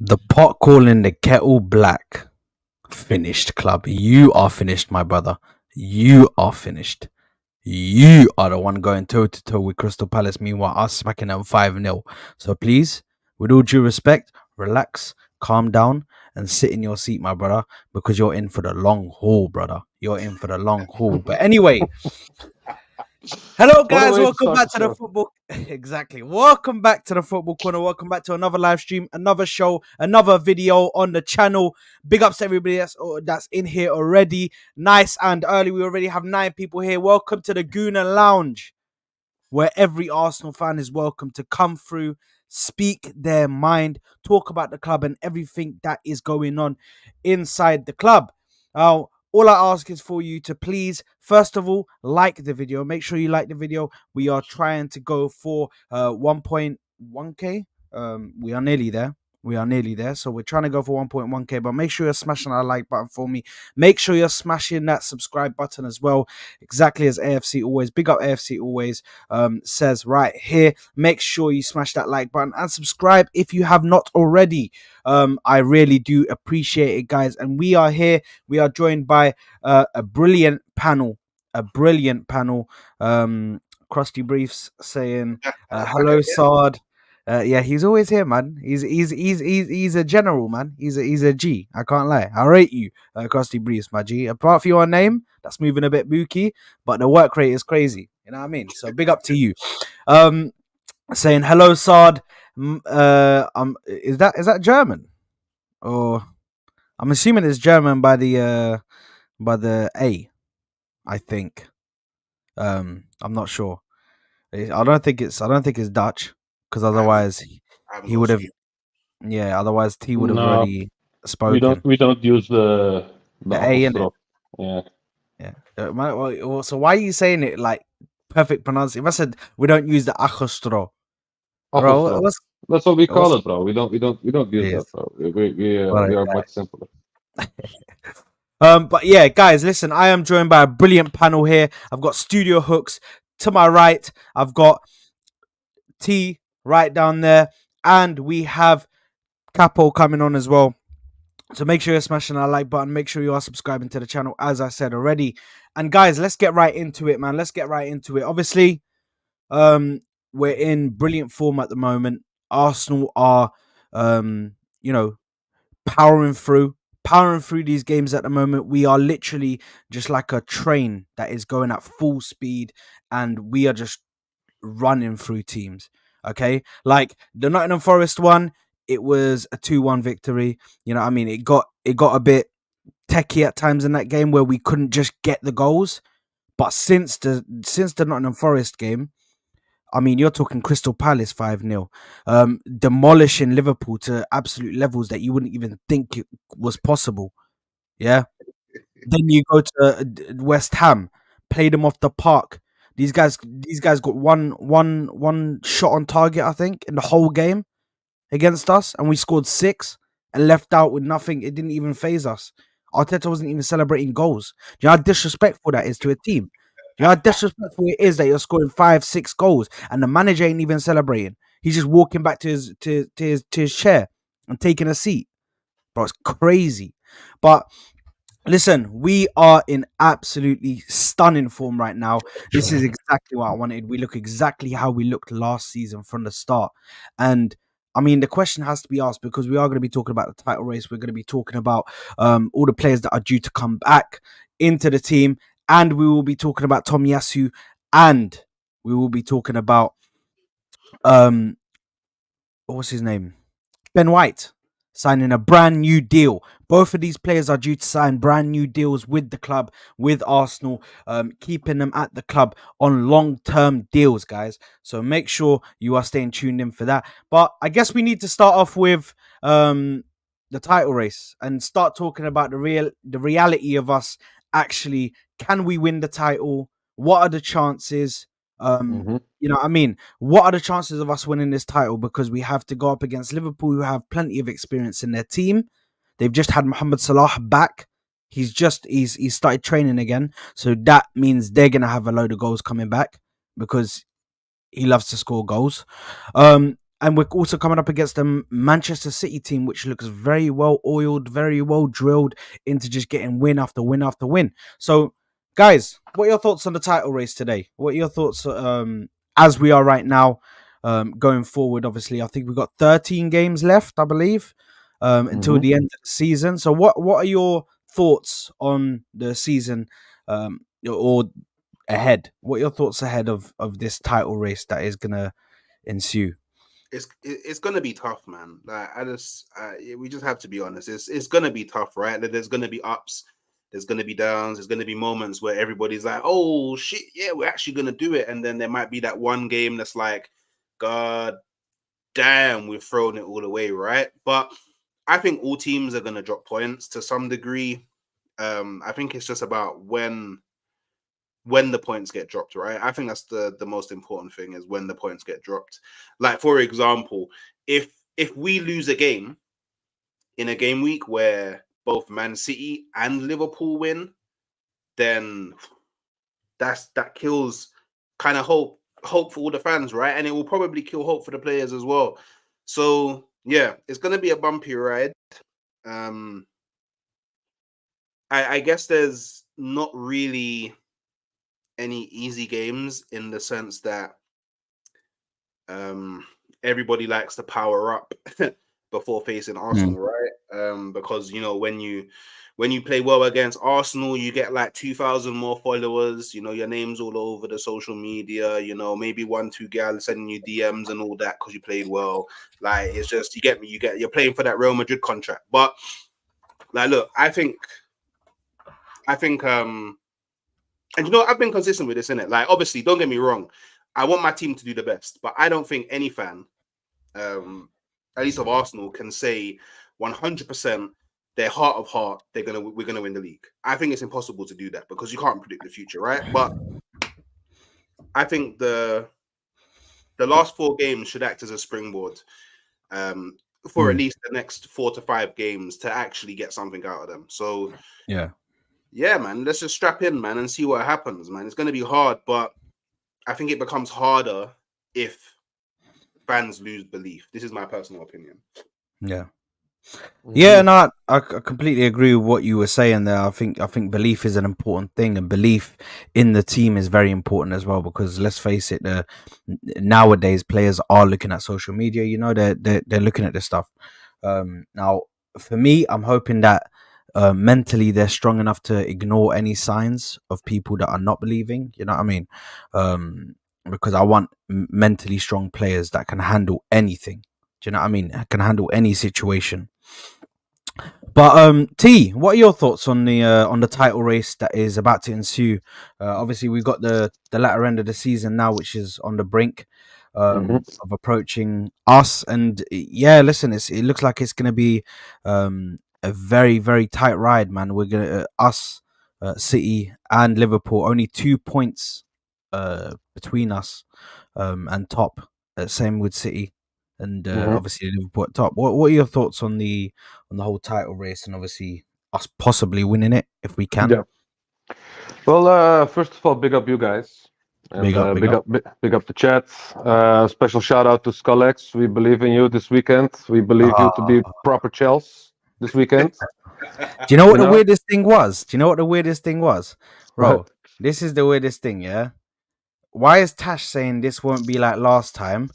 The pot calling the kettle black. Finished, club. You are finished, my brother. You are finished. You are the one going toe to toe with Crystal Palace. Meanwhile, us smacking them 5-0. So please, with all due respect, relax, calm down, and sit in your seat, my brother, because you're in for the long haul, brother. You're in for the long haul. But anyway, hello, What a guys. way to Welcome start back the to the show. football. Exactly. Welcome back to the Football Corner. Welcome back to another live stream, another show, another video on the channel. Big ups to everybody that's in here already. Nice and early. We already have 9 people here. Welcome to the Gooner Lounge, where every Arsenal fan is welcome to come through, speak their mind, talk about the club and everything that is going on inside the club. All I ask is for you to please, first of all, like the video. Make sure you like the video. We are trying to go for 1.1k. We are nearly there. We are nearly there. So we're trying to go for 1.1k, but make sure you're smashing that like button for me. Make sure you're smashing that subscribe button as well. Exactly as AFC always. Big up AFC always says right here. Make sure you smash that like button and subscribe if you have not already. I really do appreciate it, guys. And we are here. We are joined by a brilliant panel. Krusty Briefs saying, hello, Sard. Yeah, he's always here, man. He's a general, man. He's a G. I can't lie. I rate you, Krusty Briefs, my G. Apart from your name, that's moving a bit booky, but the work rate is crazy. You know what I mean? So big up to you. Saying hello, Sard. Is that German? Or I'm assuming it's German by the A. I think. I'm not sure. I don't think it's Dutch, because otherwise he would have. Yeah, otherwise he would have No, already we don't spoken. we don't use the The A in it. apostrophe. Yeah, Yeah. So why are you saying it like perfect pronunciation? I said we don't use the achostro, bro. apostrophe. That's what we call What's it, bro. We don't use that, yes? bro. We What we a are guy. much simpler. But yeah, guys, listen. I am joined by a brilliant panel here. I've got Studio Hooks to my right. I've got T right down there, and we have Capo coming on as well. So make sure you're smashing that like button. Make sure you are subscribing to the channel, as I said already. And guys, let's get right into it, man. Let's get right into it. Obviously, we're in brilliant form at the moment. Arsenal are, you know, powering through these games at the moment. We are literally just like a train that is going at full speed, and we are just running through teams. Okay, like the Nottingham Forest one, it was a 2-1 victory. You know what I mean? It got a bit techie at times in that game where we couldn't just get the goals. But since the Nottingham Forest game, I mean, you're talking Crystal Palace 5-0, demolishing Liverpool to absolute levels that you wouldn't even think it was possible. Yeah. Then you go to West Ham, play them off the park. These guys got one shot on target, I think, in the whole game against us, and we scored 6 and left out with nothing. It didn't even phase us. Arteta wasn't even celebrating goals. Do you know how disrespectful that is to a team? Do you know how disrespectful it is that you're scoring 5, 6 goals and the manager ain't even celebrating? He's just walking back to his chair and taking a seat. Bro, it's crazy. But listen, we are in absolutely stunning form right now. This is exactly what I wanted. We look exactly how we looked last season from the start. And I mean, the question has to be asked, because we are going to be talking about the title race. We're going to be talking about all the players that are due to come back into the team. And we will be talking about Tomiyasu. And we will be talking about, um, what's his name? Ben White signing a brand new deal. Both of these players are due to sign brand new deals with the club, with Arsenal, keeping them at the club on long-term deals, guys. So make sure you are staying tuned in for that. But I guess we need to start off with the title race and start talking about the reality of us actually. Can we win the title? What are the chances? hmm You know what I mean? What are the chances of us winning this title? Because we have to go up against Liverpool, who have plenty of experience in their team. They've just had Mohamed Salah back. He's started training again. So that means they're gonna have a load of goals coming back, because he loves to score goals. and we're also coming up against the Manchester City team, which looks very well oiled, very well drilled into just getting win after win after win. So, guys, what are your thoughts on the title race today? What are your thoughts as we are right now, going forward? Obviously, I think we've got 13 games left, I believe, until Mm-hmm. the end of the season. So, what are your thoughts on the season, or ahead? What are your thoughts ahead of this title race that is gonna ensue? It's gonna be tough, man. Like we just have to be honest. It's gonna be tough, right? There's gonna be ups, there's gonna be downs, there's gonna be moments where everybody's like, "Oh shit, yeah, we're actually gonna do it," and then there might be that one game that's like, "God damn, we've thrown it all away," right? But I think all teams are gonna drop points to some degree. I think it's just about when the points get dropped, right? I think that's the most important thing is when the points get dropped. Like for example, if we lose a game in a game week where both Man City and Liverpool win, then that kills kind of hope for all the fans, right? And it will probably kill hope for the players as well. So yeah, it's gonna be a bumpy ride. Um, I guess there's not really any easy games in the sense that everybody likes to power up before facing Arsenal, right? Because when you play well against Arsenal, you get like 2,000 more followers. Your name's all over the social media. Maybe 1-2 gals sending you DMs and all that because you played well. Like it's just you're playing for that Real Madrid contract. But like, look, I think and I've been consistent with this, innit? Like, obviously, don't get me wrong. I want my team to do the best, but I don't think any fan, at least of Arsenal, can say 100% their heart of heart we're gonna win the league. I think it's impossible to do that because you can't predict the future, right? But I think the last 4 games should act as a springboard for at least the next 4 to 5 games to actually get something out of them. So yeah, man, let's just strap in, man, and see what happens, man. It's going to be hard, but I think it becomes harder if fans lose belief. This is my personal opinion. Yeah. Mm-hmm. Yeah, no, I completely agree with what you were saying there. I think belief is an important thing, and belief in the team is very important as well. Because let's face it, nowadays players are looking at social media. They're looking at this stuff. Now, for me, I'm hoping that mentally they're strong enough to ignore any signs of people that are not believing. You know what I mean? Because I want mentally strong players that can handle anything. Do you know what I mean? Can handle any situation. But T, what are your thoughts on the title race that is about to ensue? Obviously, we've got the latter end of the season now, which is on the brink of approaching us. And yeah, listen, it looks like it's going to be a very, very tight ride, man. We're gonna us, City and Liverpool, only 2 points between us and top. Same with City. And obviously Liverpool at top. What are your thoughts on the whole title race, and obviously us possibly winning it if we can? Yeah. Well, first of all, big up you guys, and Big up. big up the chat. Special shout out to Skullex. We believe in you this weekend. We believe you to be proper Chelsea this weekend. Do you know what the weirdest thing was? Bro, What? this is the weirdest thing, yeah? Why is Tash saying this won't be like last time?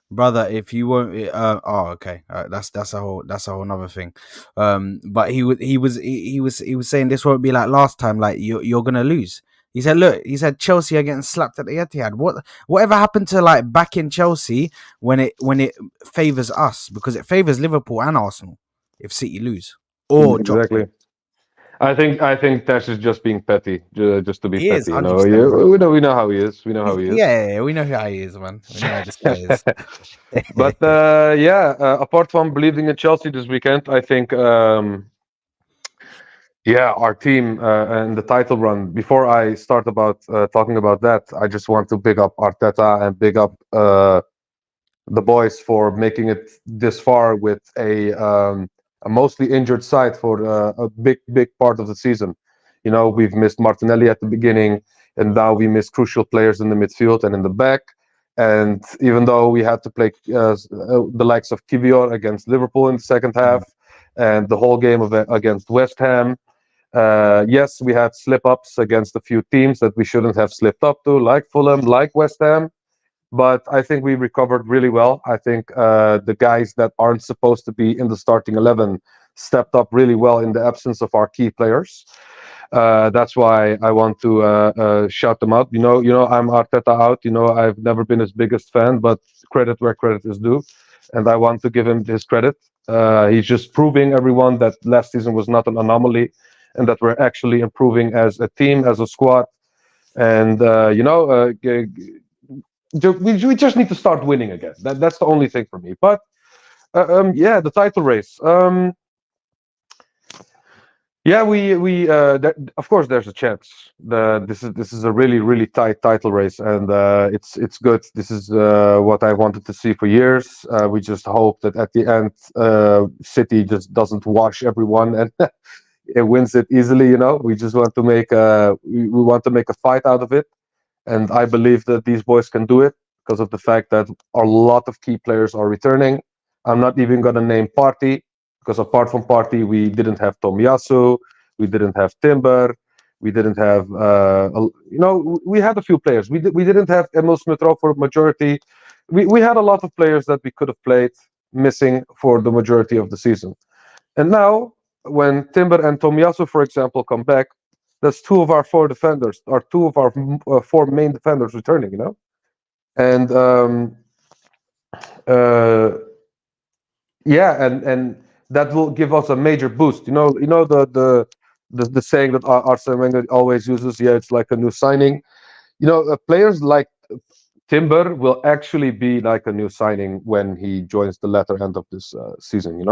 Brother, if you won't, okay, that's a whole another thing. But he was saying this won't be like last time. Like you're gonna lose. He said Chelsea are getting slapped at the Etihad. Whatever happened to like back in Chelsea when it favors us, because it favors Liverpool and Arsenal if City lose or drop Exactly. points. I think Tash is just being petty, just to be He is petty. 100%, bro. We know how he is. We know how he is. Yeah, we know how he is, man. We know how this guy is. But apart from believing in Chelsea this weekend, I think our team and the title run. Before I start about talking about that, I just want to big up Arteta and big up the boys for making it this far with a mostly injured side for a big part of the season. We've missed Martinelli at the beginning, and now we miss crucial players in the midfield and in the back. And even though we had to play the likes of Kivior against Liverpool in the second half, and the whole game against West Ham, yes, we had slip-ups against a few teams that we shouldn't have slipped up to, like Fulham, like West Ham. But I think we recovered really well. I think the guys that aren't supposed to be in the starting 11 stepped up really well in the absence of our key players. That's why I want to shout them out. I'm Arteta out. I've never been his biggest fan, but credit where credit is due, and I want to give him his credit. He's just proving everyone that last season was not an anomaly, and that we're actually improving as a team, as a squad. And we just need to start winning again. That's the only thing for me. But yeah, the title race. Yeah, of course there's a chance. This is a really tight title race, and it's good. This is what I wanted to see for years. We just hope that at the end, City just doesn't wash everyone and it wins it easily. We just want to make we want to make a fight out of it, and I believe that these boys can do it because of the fact that a lot of key players are returning. I'm not even gonna name Party, because apart from Party, we didn't have Tomiyasu, we didn't have Timber, we didn't have, we had a few players. We didn't have Emil Smith-Rowe for majority. We had a lot of players that we could have played missing for the majority of the season. And now, when Timber and Tomiyasu, for example, come back, that's two of our four defenders, or two of our four main defenders returning. And yeah, and that will give us a major boost. The saying that Arsene Wenger always uses. Yeah, it's like a new signing. Players like Timber will actually be like a new signing when he joins the latter end of this season.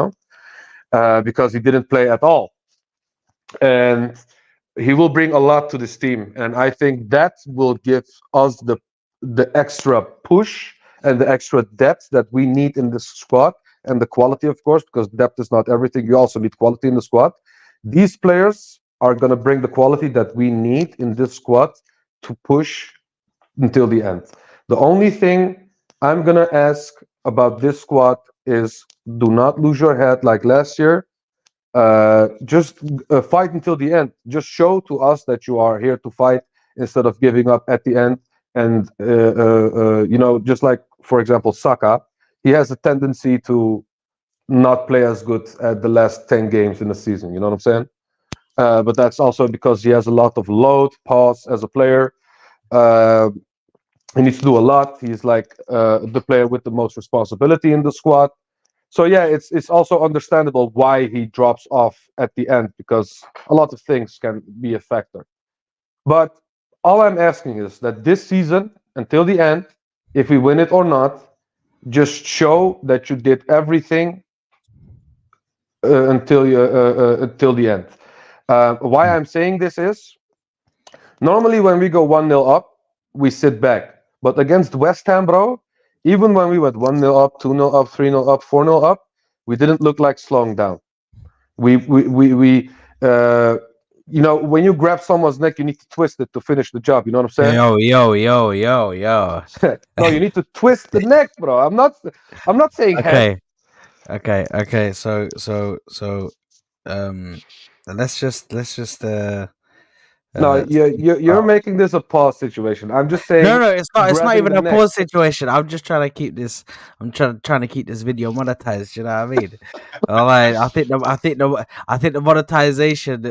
Because he didn't play at all, and he will bring a lot to this team, and I think that will give us the extra push and the extra depth that we need in this squad, and the quality, of course, because depth is not everything. You also need quality in the squad. These players are going to bring the quality that we need in this squad to push until the end. The only thing I'm going to ask about this squad is, do not lose your head like last year. Just fight until the end. Just show to us that you are here to fight instead of giving up at the end. And just like, for example, Saka, he has a tendency to not play as good at the last 10 games in the season. You know what I'm saying? But that's also because he has a lot of load, pause as a player. He needs to do a lot. He's like the player with the most responsibility in the squad. So yeah, it's also understandable why he drops off at the end, because a lot of things can be a factor. But all I'm asking is that this season, until the end, if we win it or not, just show that you did everything until the end. Why I'm saying this is, normally when we go 1-0 up, we sit back. But against West Ham, bro, even when we went 1-0 up, 2-0 up, 3-0 up, 4-0 up, we didn't look like slowing down. When you grab someone's neck, you need to twist it to finish the job. You know what I'm saying? Yo. No, you need to twist the neck, bro. I'm not saying head. Okay. So let's just No, you're making this a pause situation. I'm just saying. No, it's not. It's not grabbing even the a neck. pause situation. I'm just trying to keep this. I'm trying to keep this video monetized. You know what I mean? All right. I think the monetization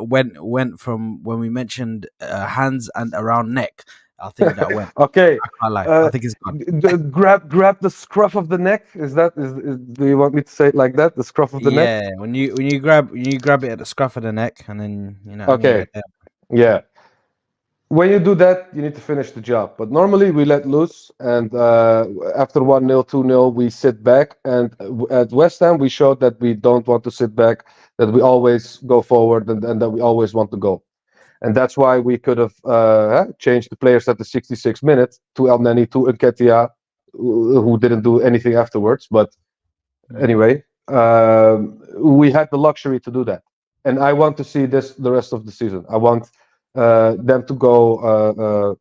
went from when we mentioned hands and around neck. I think that went. Okay. I can't lie. I think it's gone. Grab the scruff of the neck. Is do you want me to say it like that? The scruff of the neck. Yeah. When you grab it at the scruff of the neck, and then Okay. right there. Yeah. When you do that, you need to finish the job. But normally we let loose, and after 1-0, 2-0, we sit back. And at West Ham, we showed that we don't want to sit back, that we always go forward, and that we always want to go. And that's why we could have changed the players at the 66th minute to El Neni, to Nketiah, who didn't do anything afterwards. But anyway, we had the luxury to do that. And I want to see this the rest of the season. I want them to go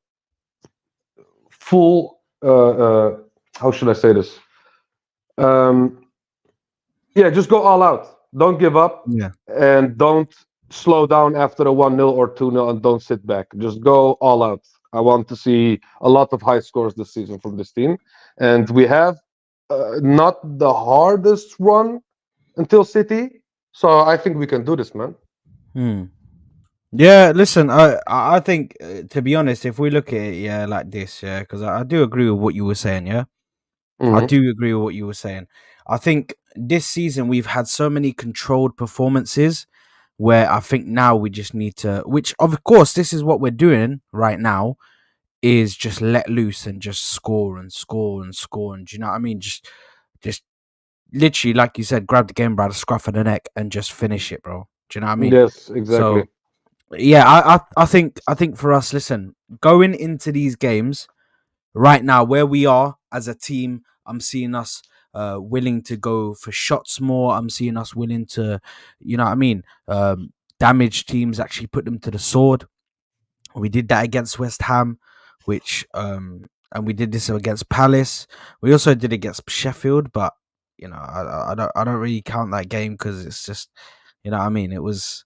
full how should I say this? Um, yeah, just go all out. Don't give up, Yeah. and don't slow down after a 1-0 or 2-0, and don't sit back. Just go all out. I want to see a lot of high scores this season from this team, and we have not the hardest run until City, so I think we can do this, man. Hmm. Yeah, listen, I think to be honest, if we look at it, yeah, like this, yeah, because I do agree with what you were saying, yeah, I Hmm. do agree with what you were saying. I think this season we've had so many controlled performances where I think now we just need to, which of course this is what we're doing right now, is just let loose and just score and score and score, and do you know what I mean? Just literally, like you said, grab the game by the scruff of the neck and just finish it, bro. Do you know what I mean? Yes, exactly. So yeah, I think for us, listen, going into these games right now, where we are as a team, I'm seeing us willing to go for shots more. I'm seeing us willing to, you know what I mean, damage teams, actually put them to the sword. We did that against West Ham, which and we did this against Palace. We also did it against Sheffield, but I don't really count that game because it's just, you know what I mean. It was,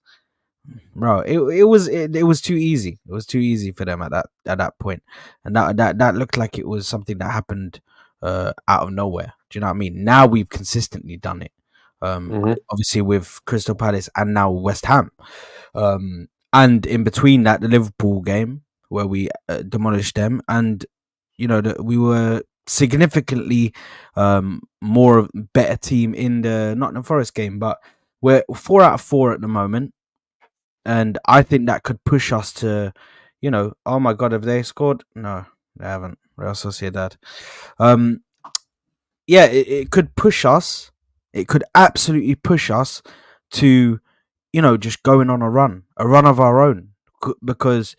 bro, it was too easy. It was too easy for them at that point, and that looked like it was something that happened out of nowhere. Do you know what I mean? Now we've consistently done it. Hmm. Obviously with Crystal Palace and now West Ham. And in between that, the Liverpool game where we demolished them, and we were significantly more better team in the Nottingham Forest game, but we're 4 out of 4 at the moment, and I think that could push us to, oh my god, have they scored? No, they haven't. Real Sociedad. Um, yeah, it could push us. It could absolutely push us to, just going on a run of our own, because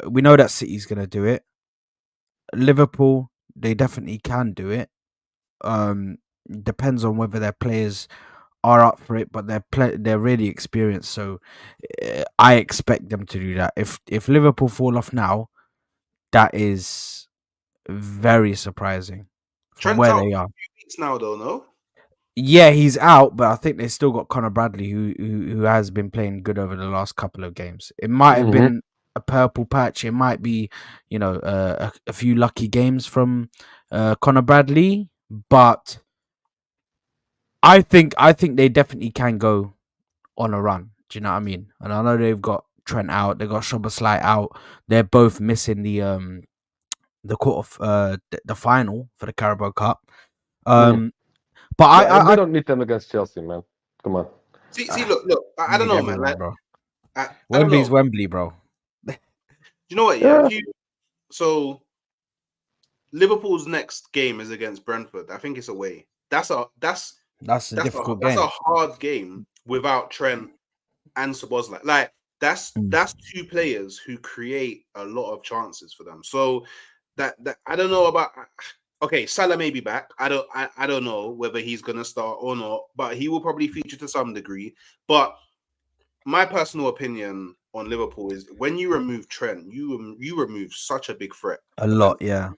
we know that City's going to do it. Liverpool, they definitely can do it. Um, Depends on whether their players are up for it, but they're really experienced, so I expect them to do that. If Liverpool fall off now, that is very surprising from Trent's where out for they a are. few weeks now, though. No, Yeah, he's out, but I think they still got Connor Bradley, who has been playing good over the last couple of games. It might have Hmm. been a purple patch. It might be, a few lucky games from Connor Bradley, but I think they definitely can go on a run. Do you know what I mean? And I know they've got Trent out, they got Szoboszlai out. They're both missing the the final for the Carabao Cup. Mm. Um, but But we I don't need them against Chelsea, man. Come on. see, look. I don't need know, man. everyone, Like, bro. I don't Wembley's know. Wembley, bro. You know what? Yeah, Yeah. if you so Liverpool's next game is against Brentford. I think it's away. That's a difficult That's a game. hard game without Trent and Szoboszlai. Like Mm. that's two players who create a lot of chances for them. So that I don't know about. Okay, Salah may be back. I don't know whether he's gonna start or not, but he will probably feature to some degree. But my personal opinion on Liverpool is when you remove Trent, you remove such a big threat A lot, defensively. yeah.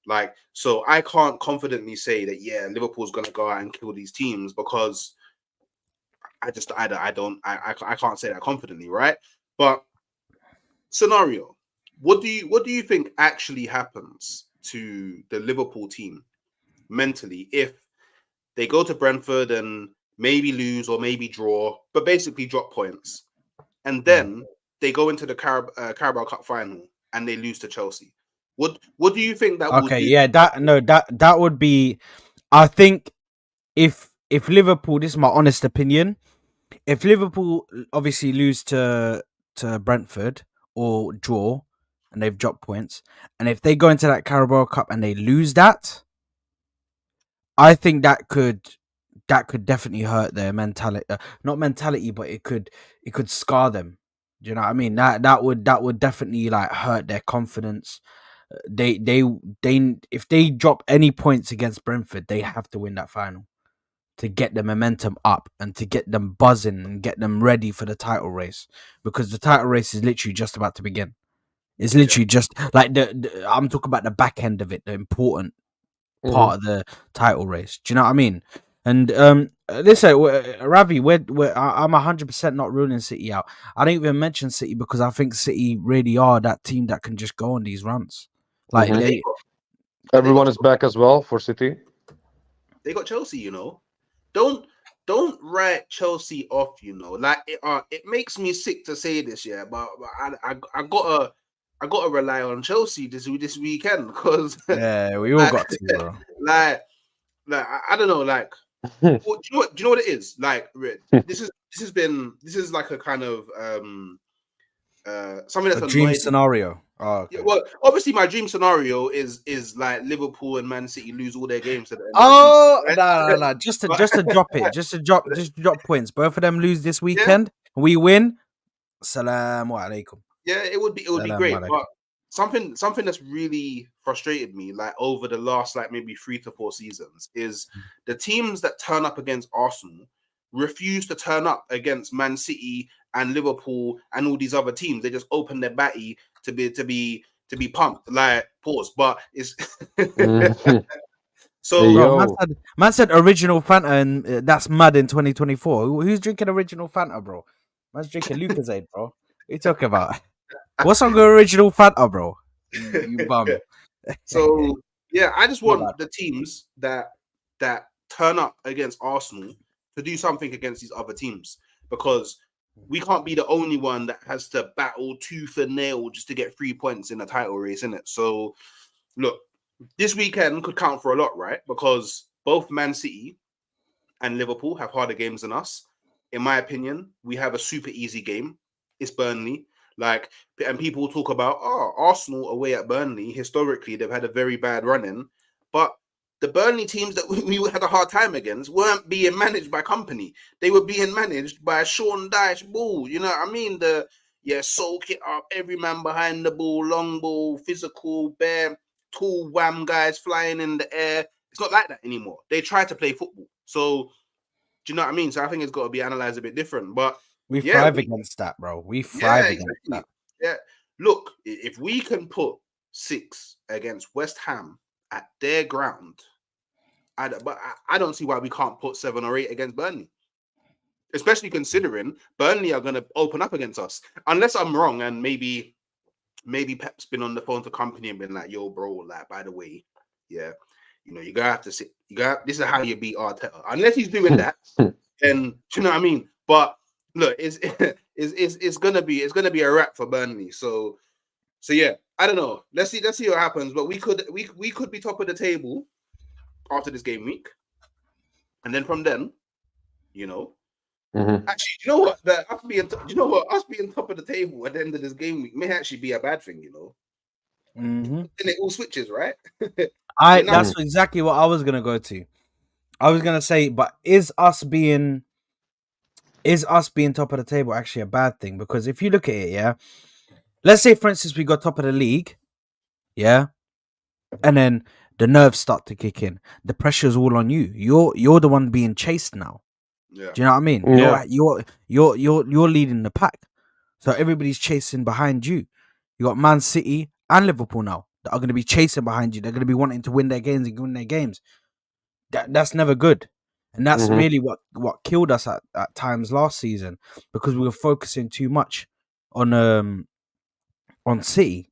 Like, so I can't confidently say that, yeah, Liverpool's going to go out and kill these teams because I can't say that confidently, right? But scenario, what do you think actually happens to the Liverpool team mentally if they go to Brentford and maybe lose or maybe draw, but basically drop points, and Mm. then they go into the Carabao Cup final and they lose to Chelsea? What do you think that will Okay, do? yeah, that would be. I think if Liverpool, this is my honest opinion. If Liverpool obviously lose to Brentford or draw, and they've dropped points, and if they go into that Carabao Cup and they lose that, I think that could definitely hurt their mentality. Not mentality, but it could scar them. Do you know what I mean? That would definitely like hurt their confidence. They if they drop any points against Brentford, they have to win that final to get the momentum up and to get them buzzing and get them ready for the title race, because the title race is literally just about to begin. It's literally just like I'm talking about the back end of it, the important part of the title race. Do you know what I mean? And listen, Ravi, I'm 100% not ruling City out. I don't even mention City because I think City really are that team that can just go on these runs. Like Mhm. They they, got, they Everyone got is back as well for City. they got Chelsea. Don't don't write Chelsea off. Like it makes me sick to say this, yeah, but I gotta rely on Chelsea this weekend because yeah, we all like, got to, bro. like I don't know, like do you know what it is? Like this is like a kind of something A that's dream annoyed me. scenario. Oh, Yeah, okay. well, obviously my dream scenario is like Liverpool and Man City lose all their games at the end of the season, Oh right? no. Just to drop it, just to drop points. Both of them lose this Yeah, weekend. We win. Salaam alaikum. yeah, it would be Salaam great. alaikum. But something that's really frustrated me, like over the last like maybe 3 to 4 seasons, is the teams that turn up against Arsenal refuse to turn up against Man City and Liverpool and all these other teams. They just open their batty to be pumped. Like pause, but it's Mhm. Hey so Bro, yo, man said original Fanta, and that's mad in 2024. Who's drinking original Fanta, bro? Man's drinking Lucozade, bro. What you talking about? What's on the original Fanta, bro? You bum. So yeah, I just My want bad. the teams that turn up against Arsenal to do something against these other teams because we can't be the only one that has to battle tooth and nail just to get 3 points in a title race, in it. So look, this weekend could count for a lot, right? Because both Man City and Liverpool have harder games than us. In my opinion, we have a super easy game. It's Burnley. Like, and people talk about, Arsenal away at Burnley. Historically, they've had a very bad run in, but the Burnley teams that we had a hard time against weren't being managed by company. They were being managed by Sean Dyche Ball. You know what I mean? Soak it up, every man behind the ball, long ball, physical, bare, tall wham guys flying in the air. It's not like that anymore. They try to play football. So, do you know what I mean? So I think it's got to be analyzed a bit different. But We yeah, thrive against that, bro. We yeah, thrive against that. exactly. Yeah. Look, if we can put 6 against West Ham at their ground, I don't see why we can't put 7 or 8 against Burnley. Especially considering Burnley are going to open up against us. Unless I'm wrong, and maybe Pep's been on the phone to company and been like, "Yo, bro, like by the way, yeah, you gotta have to sit. This is how you beat Arteta. Unless he's doing that, then do you know what I mean? But look, it's gonna be a wrap for Burnley. So yeah, I don't know. Let's see what happens. But we could be top of the table after this game week, and then from then, you know. Mhm. Actually, you know what? Us being top of the table at the end of this game week may actually be a bad thing. Mm-hmm. Then it all switches, right? Now, That's exactly what I was gonna go to. I was gonna say, but is us being top of the table actually a bad thing? Because if you look at it, yeah, let's say for instance we got top of the league, yeah, and then the nerves start to kick in. The pressure's all on you. You're the one being chased now. yeah, Do you know what I mean? Yeah. You're leading the pack. So everybody's chasing behind you. You got Man City and Liverpool now that are going to be chasing behind you. They're going to be wanting to win their games and win their games. That's never good. And that's Mhm. really what killed us at times last season because we were focusing too much on City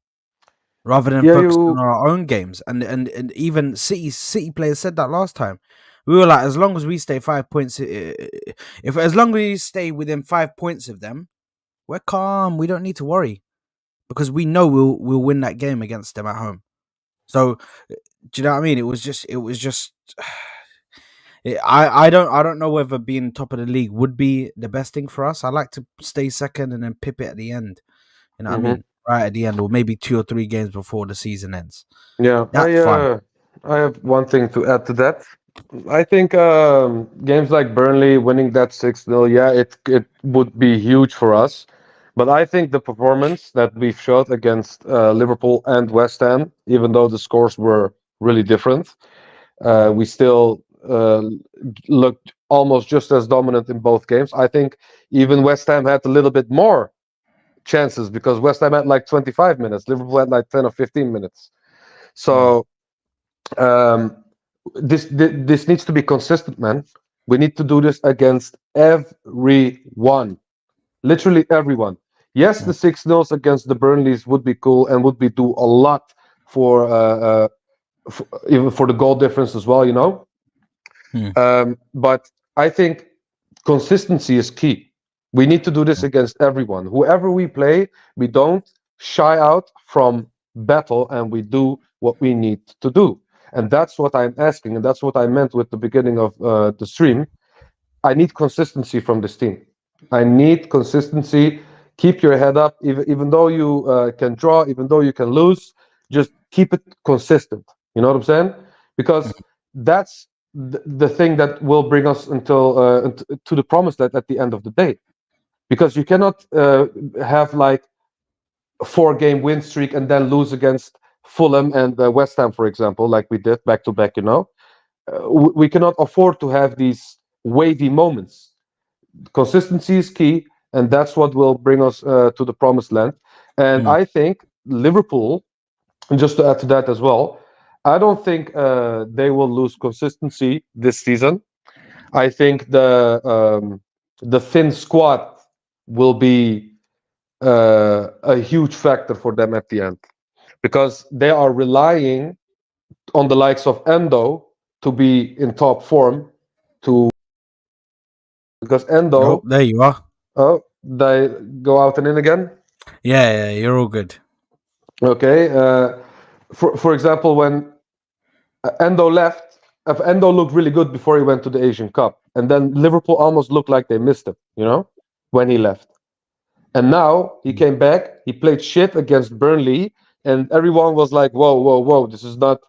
rather than Yeah, focusing on you. our own games. And even City players said that last time. We were like, as long as we stay 5 points, if as long as we stay within 5 points of them, we're calm. We don't need to worry because we know we'll win that game against them at home. So, do you know what I mean? It was just. I don't know whether being top of the league would be the best thing for us. I like to stay second and then pip it at the end. You know what I Mhm. mean? Right at the end, or maybe 2 or 3 games before the season ends. Yeah, That's fine. I have one thing to add to that. I think games like Burnley winning that 6-0, yeah, it would be huge for us. But I think the performance that we've showed against Liverpool and West Ham, even though the scores were really different, we still looked almost just as dominant in both games. I think even West Ham had a little bit more chances because West Ham had like 25 minutes, Liverpool had like 10 or 15 minutes. So um, this needs to be consistent, man. We need to do this against everyone, literally everyone. Yes, the 6-0s against the Burnleys would be cool and would be do a lot for even for the goal difference as well, you know. But I think consistency is key. We need to do this against everyone. Whoever we play, we don't shy out from battle and we do what we need to do. And that's what I'm asking. And that's what I meant with the beginning of the stream. I need consistency from this team. I need consistency. Keep your head up, even though you can draw, even though you can lose, just keep it consistent. You know what I'm saying? Because that's the thing that will bring us until to the promised land at the end of the day. Because you cannot have like a 4-game win streak and then lose against Fulham and West Ham, for example, like we did back to back. You know, we cannot afford to have these wavy moments. Consistency is key, and that's what will bring us to the promised land. And I think Liverpool, and just to add to that as well, I don't think they will lose consistency this season. I think the thin squad will be a huge factor for them at the end because they are relying on the likes of Endo to be in top form to because Oh, Endo there you are. oh they go out and in again. Yeah, you're all good. Okay, for example, when Endo left, Endo looked really good before he went to the Asian Cup, and then Liverpool almost looked like they missed him, you know, when he left. And now he came back, he played shit against Burnley, and everyone was like, "Whoa, whoa, whoa! This is not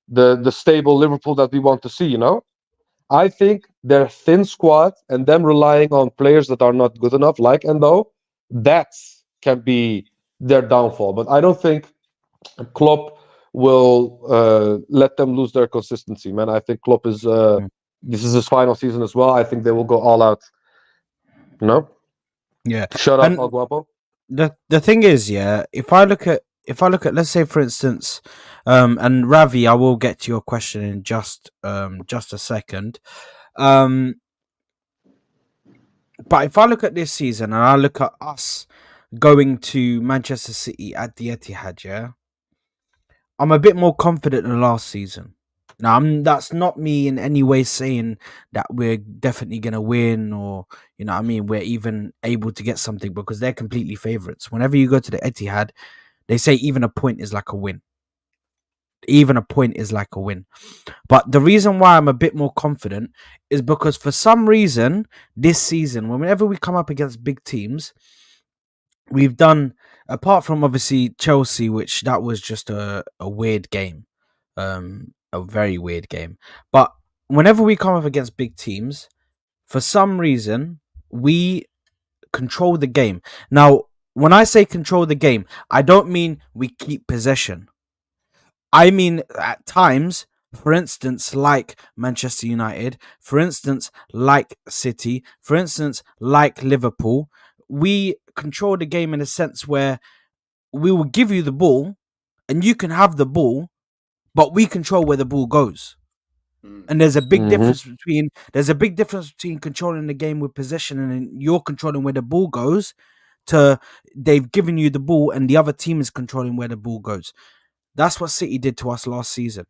the stable Liverpool that we want to see," you know. I think their thin squad and them relying on players that are not good enough, like Endo, that can be their downfall. But I don't think Klopp will let them lose their consistency, man. I think Klopp is this is his final season as well. I think they will go all out. You know? Yeah, Shut up, and Al Guapo. the thing is, yeah, if I look at, let's say for instance, and Ravi, I will get to your question in just a second. Um, but if I look at this season and I look at us going to Manchester City at the Etihad, yeah, I'm a bit more confident than last season. Now, that's not me in any way saying that we're definitely going to win or, you know what I mean, we're even able to get something because they're completely favourites. Whenever you go to the Etihad, they say even a point is like a win. Even a point is like a win. But the reason why I'm a bit more confident is because for some reason this season, whenever we come up against big teams, we've done, apart from obviously Chelsea, which that was just a weird game, a very weird game. But whenever we come up against big teams, for some reason we control the game. Now, when I say control the game, I don't mean we keep possession. I mean at times, for instance, like Manchester United, for instance, like City, for instance, like Liverpool, we control the game in a sense where we will give you the ball and you can have the ball, but we control where the ball goes. And there's a big difference between controlling the game with possession and then you're controlling where the ball goes to they've given you the ball and the other team is controlling where the ball goes. That's what City did to us last season.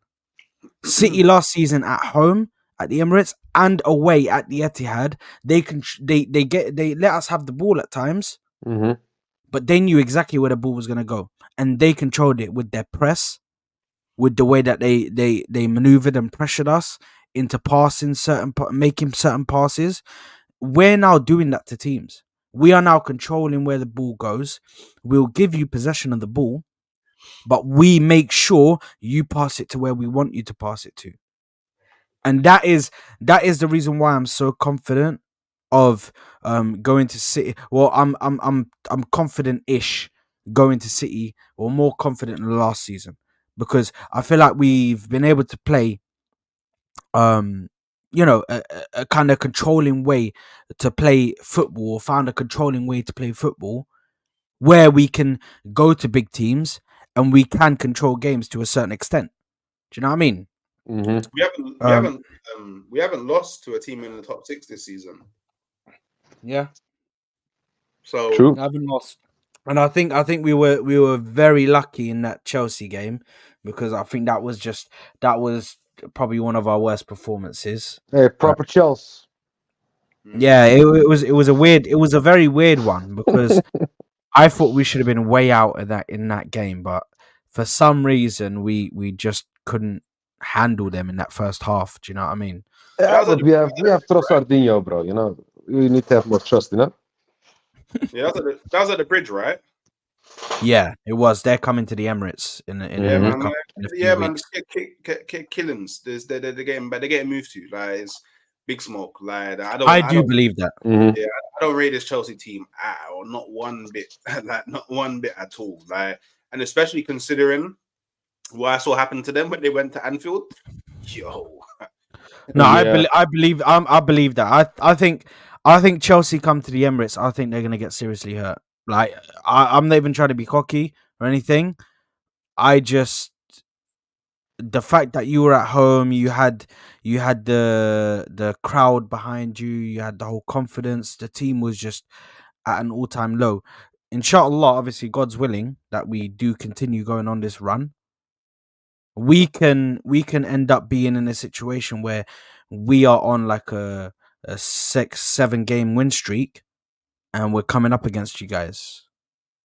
City last season at home at the Emirates and away at the Etihad, they let us have the ball at times, but they knew exactly where the ball was going to go, and they controlled it with their press, with the way that they maneuvered and pressured us into making certain passes. We're now doing that to teams. We are now controlling where the ball goes. We'll give you possession of the ball, but we make sure you pass it to where we want you to pass it to. And that is the reason why I'm so confident of going to City. Well, I'm confident-ish going to City, or more confident than last season, because I feel like we've been able to play um a kind of controlling way to play football, or found a controlling way to play football where we can go to big teams and we can control games to a certain extent. Do you know what I mean? Mm-hmm. We haven't we Um, haven't we haven't lost to a team in the top six this season. yeah, So True. I haven't lost, and I think we were very lucky in that Chelsea game because I think that was probably one of our worst performances. Hey, Uh, proper Chelsea. yeah, it was a very weird one because I thought we should have been way out of that in that game, but for some reason we just couldn't handle them in that first half. Do you know what I mean? Yeah, that was at but the, we have Trossardinho, bro. We need to have more trust. yeah, that was at the bridge, right? Yeah, it was. They're coming to the Emirates in Yeah, Mm-hmm. in a few yeah, man. weeks. Killings. They're getting moved to. Like it's big smoke. Like I don't I I do don't believe that. Mm-hmm. yeah I don't rate this Chelsea team at all. Not one bit. Like not one bit at all. Like and especially considering what I saw happen to them when they went to Anfield. Yo, No, Yeah. I believe that. I think Chelsea come to the Emirates. I think they're gonna get seriously hurt. Like I'm not even trying to be cocky or anything. I just the fact that you were at home, you had the crowd behind you, you had the whole confidence. The team was just at an all-time low. Inshallah, obviously, God's willing that we do continue going on this run. We can end up being in a situation where we are on like a 6 7 game win streak and we're coming up against you guys.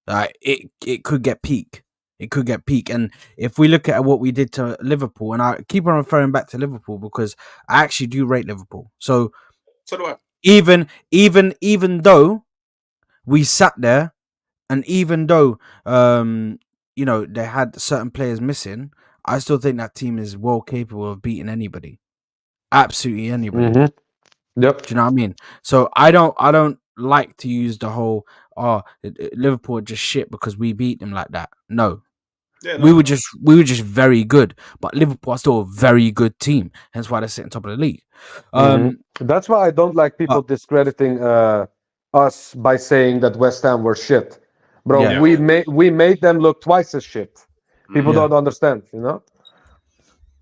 It could get peak. It could get peak. And if we look at what we did to Liverpool, and I keep on referring back to Liverpool because I actually do rate Liverpool. So so do I. even though we sat there, and even though they had certain players missing, I still think that team is well capable of beating anybody. Absolutely anybody. Mm-hmm. Yep. Do you know what I mean? So I don't like to use the whole Liverpool are just shit because we beat them like that. No. Yeah, We no, were no. just very good. But Liverpool are still a very good team. Hence why they're sitting top of the league. Mm-hmm. Um That's why I don't like people but discrediting us by saying that West Ham were shit, bro. yeah, Yeah, We made them look twice as shit. People yeah. don't understand.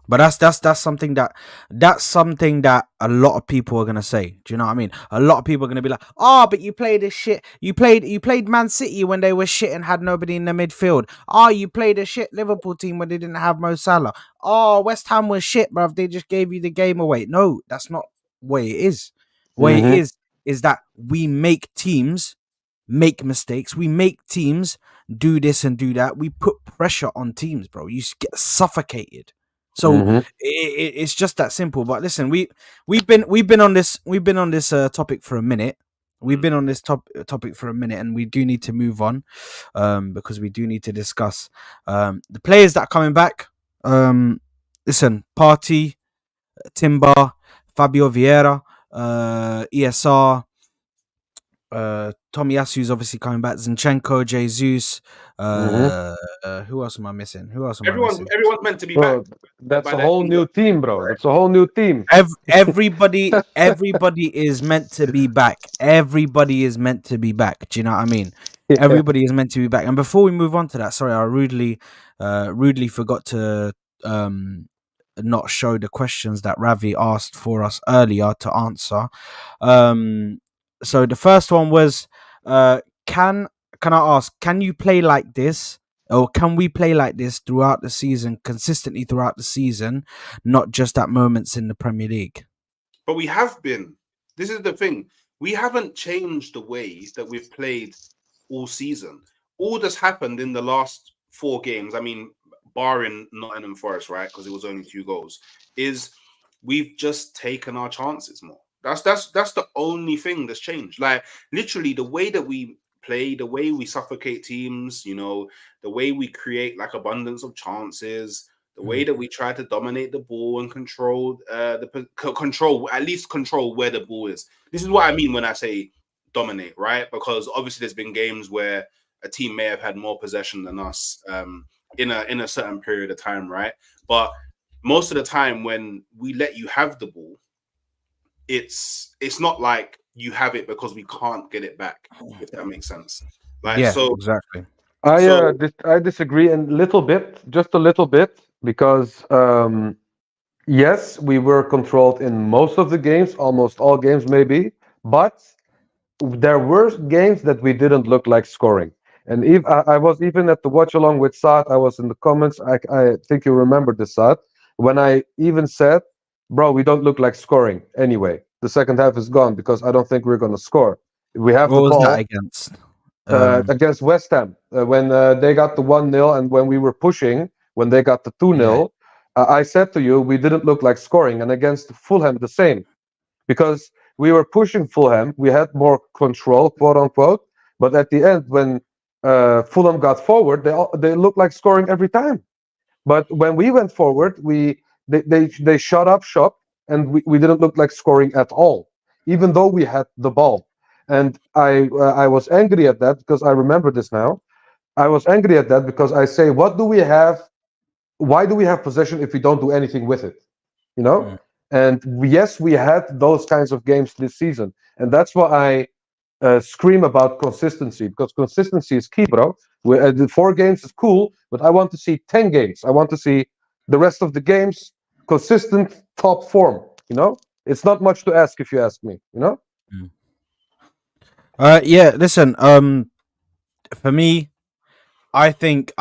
But that's something that a lot of people are gonna say. Do you know what I mean? A lot of people are gonna be like, "Oh, but you played this shit. You played Man City when they were shit and had nobody in the midfield. Oh, you played a shit Liverpool team when they didn't have Mo Salah. Oh, West Ham was shit, bruv. They just gave you the game away." No, that's not the way it is. The way it Mm-hmm. is that we make teams make mistakes. We make teams do this and do that. We put pressure on teams, bro. You get suffocated. So Mm-hmm. it's just that simple. But listen, we've been on this topic for a minute. We've been on this topic for a minute, and we do need to move on, because we do need to discuss the players that are coming back. Listen, Party, Timber, Fabio Vieira, ESR. Tomiyasu is obviously coming back. Zinchenko, Jesus. Mm-hmm. Who else am I missing? Who else am I everyone's missing? everyone's meant to be back Bro, that's by a the whole end of new team, bro. right? That's a whole new team. Everybody is meant to be back. Everybody is meant to be back. Do you know what I mean? Yeah. Everybody is meant to be back. And before we move on to that, sorry, I rudely forgot to not show the questions that Ravi asked for us earlier to answer. Um, so the first one was, can I ask, can you play like this? Or can we play like this throughout the season, consistently throughout the season, not just at moments in the Premier League? But we have been. This is the thing. We haven't changed the way that we've played all season. All that's happened in the last 4 games, I mean, barring Nottingham Forest, right? Because it was only 2 goals, is we've just taken our chances more. That's the only thing that's changed. Like literally the way that we play, the way we suffocate teams, the way we create like abundance of chances, the way that we try to dominate the ball and control control, at least control where the ball is. This is what I mean when I say dominate, right? Because obviously there's been games where a team may have had more possession than us in a certain period of time, right? But most of the time when we let you have the ball, it's not like you have it because we can't get it back, if that makes sense. Like Yeah, so. exactly. So I disagree a little bit, just a little bit, because yes, we were controlled in most of the games, almost all games maybe, but there were games that we didn't look like scoring. And if I was even at the watch along with Saad, I was in the comments. I think you remember this, Saad, when I even said, "Bro, we don't look like scoring anyway. The second half is gone because I don't think we're gonna score. We have What the was that ball against? against West Ham when they got the 1-0 and when we were pushing when they got the 2-0. Yeah. I said to you we didn't look like scoring, and against Fulham the same, because we were pushing Fulham, we had more control, quote unquote, but at the end when Fulham got forward, they looked like scoring every time. But when we went forward, they shut up shop, and we didn't look like scoring at all, even though we had the ball. And I was angry at that because I remember this now. I was angry at that because I say, what do we have? Why do we have possession if we don't do anything with it? You know. Mm. And yes, we had those kinds of games this season, and that's why I scream about consistency, because consistency is key, bro. The 4 games is cool, but I want to see 10 games. I want to see the rest of the games consistent top form. You know, it's not much to ask if you ask me. You know. Mm. Yeah. Listen. For me, I think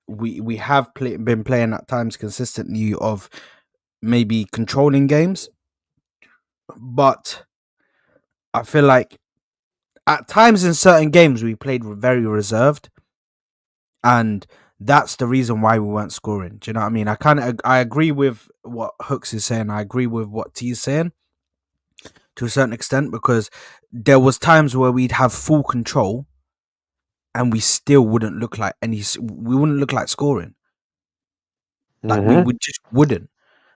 we have been playing at times consistently of maybe controlling games, but I feel like at times in certain games we played very reserved, and that's the reason why we weren't scoring. Do you know what I mean? I agree with what Hooks is saying. I agree with what T is saying to a certain extent, because there was times where we'd have full control and we still wouldn't look like we wouldn't look like scoring. Like we Mm-hmm. would just wouldn't,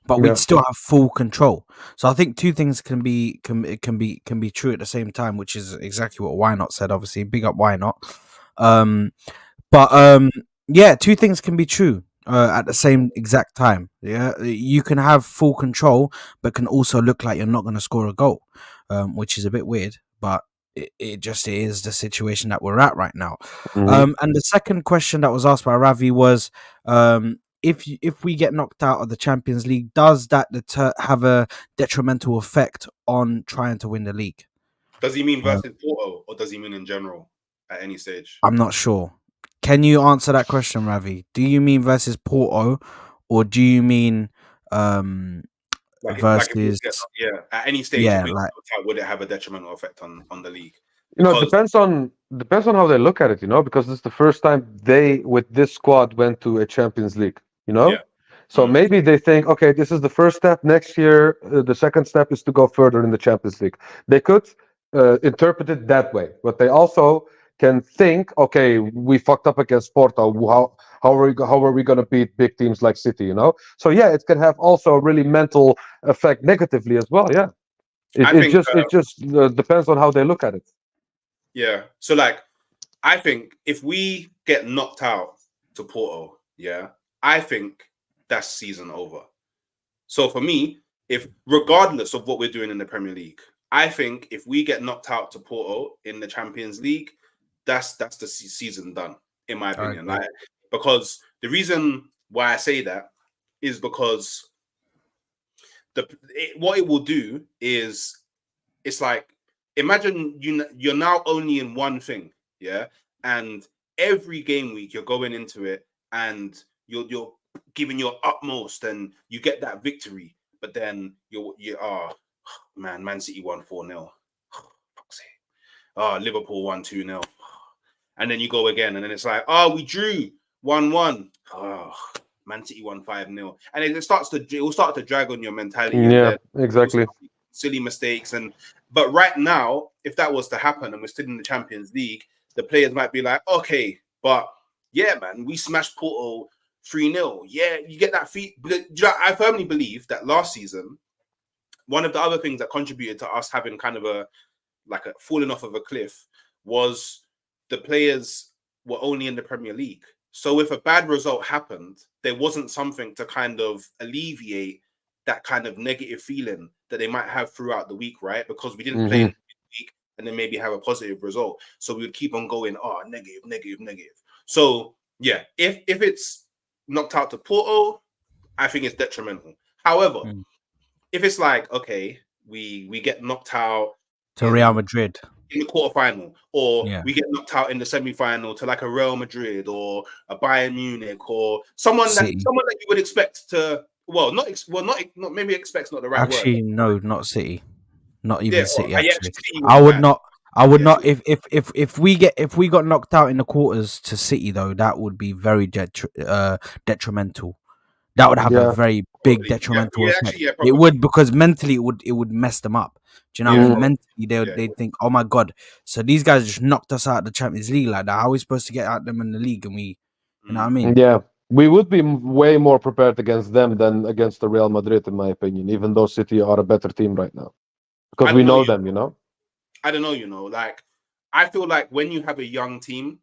but we'd Yeah. still have full control. So I think two things can be true at the same time, which is exactly what Why Not said. Obviously, big up Why Not. Um, but yeah, two things can be true at the same exact time. Yeah, you can have full control, but can also look like you're not going to score a goal, which is a bit weird. But it just is the situation that we're at right now. Mm-hmm. And the second question that was asked by Ravi was, if we get knocked out of the Champions League, does that have a detrimental effect on trying to win the league? does he mean Uh, versus Porto, or does he mean in general at any stage? I'm not sure. Can you answer that question, Ravi? Do you mean versus Porto, or do you mean um Like if we versus get, yeah, at any stage, if yeah, we like get knocked out, would it have a detrimental effect on the league? You know, it Because depends on how they look at it. You know, because it's the first time they with this squad went to a Champions League. You yeah, know, so maybe they think, okay, this is the first step. Next year, the second step is to go further in the Champions League. They could interpret it that way, but they also can think, okay, we fucked up against Porto. How are we going to beat big teams like City? You know, so yeah, it can have also a really mental effect negatively as well. Yeah, I it think just depends on how they look at it. yeah. So like, I think if we get knocked out to Porto, yeah, I think that's season over. So for me, if regardless of what we're doing in the Premier League, I think if we get knocked out to Porto in the Champions League, that's the season done, in my I opinion. agree. Like, because the reason why I say that is because what it will do is, it's like, imagine you're now only in one thing, yeah, and every game week you're going into it and you're giving your utmost and you get that victory, but then you are, Man City won 4-0. Liverpool won 2-0. And then you go again, and then it's like, we drew 1-1. Man City won 5-0. And it will start to drag on your mentality, and Yeah, then exactly. silly mistakes. But right now, if that was to happen and we're still in the Champions League, the players might be like, okay, but yeah, man, we smashed Porto 3-0. Yeah, you get that feat. I firmly believe that last season, one of the other things that contributed to us having kind of a falling off of a cliff was the players were only in the Premier League. So if a bad result happened, there wasn't something to kind of alleviate that kind of negative feeling that they might have throughout the week, right? Because we didn't play in Hmm. the week, and then maybe have a positive result. So we would keep on going, oh, negative, negative, negative. So yeah, if it's knocked out to Porto, I think it's detrimental. However, if it's like, okay, we get knocked out to Real Madrid in the quarterfinal, or Yeah. we get knocked out in the semi-final to like a Real Madrid or a Bayern Munich or someone that City. you would expect to not maybe expect's not the right word. Actually, no, not City. Not even City. Yeah, Actually, City I would bad. not. I would Yeah, not. If we got knocked out in the quarters to City, though, that would be very detrimental. That would have a very big Probably. detrimental Yeah, effect. actually, yeah, It probably. would, because mentally it would mess them up. Do you know what I mean? Mentally, they'd think, oh my god, so these guys just knocked us out of the Champions League like that. How are we supposed to get out them in the league? And we, you know what I mean? Yeah, we would be way more prepared against them than against the Real Madrid, in my opinion. Even though City are a better team right now, because we know them. I don't know. Like, I feel like when you have a young team,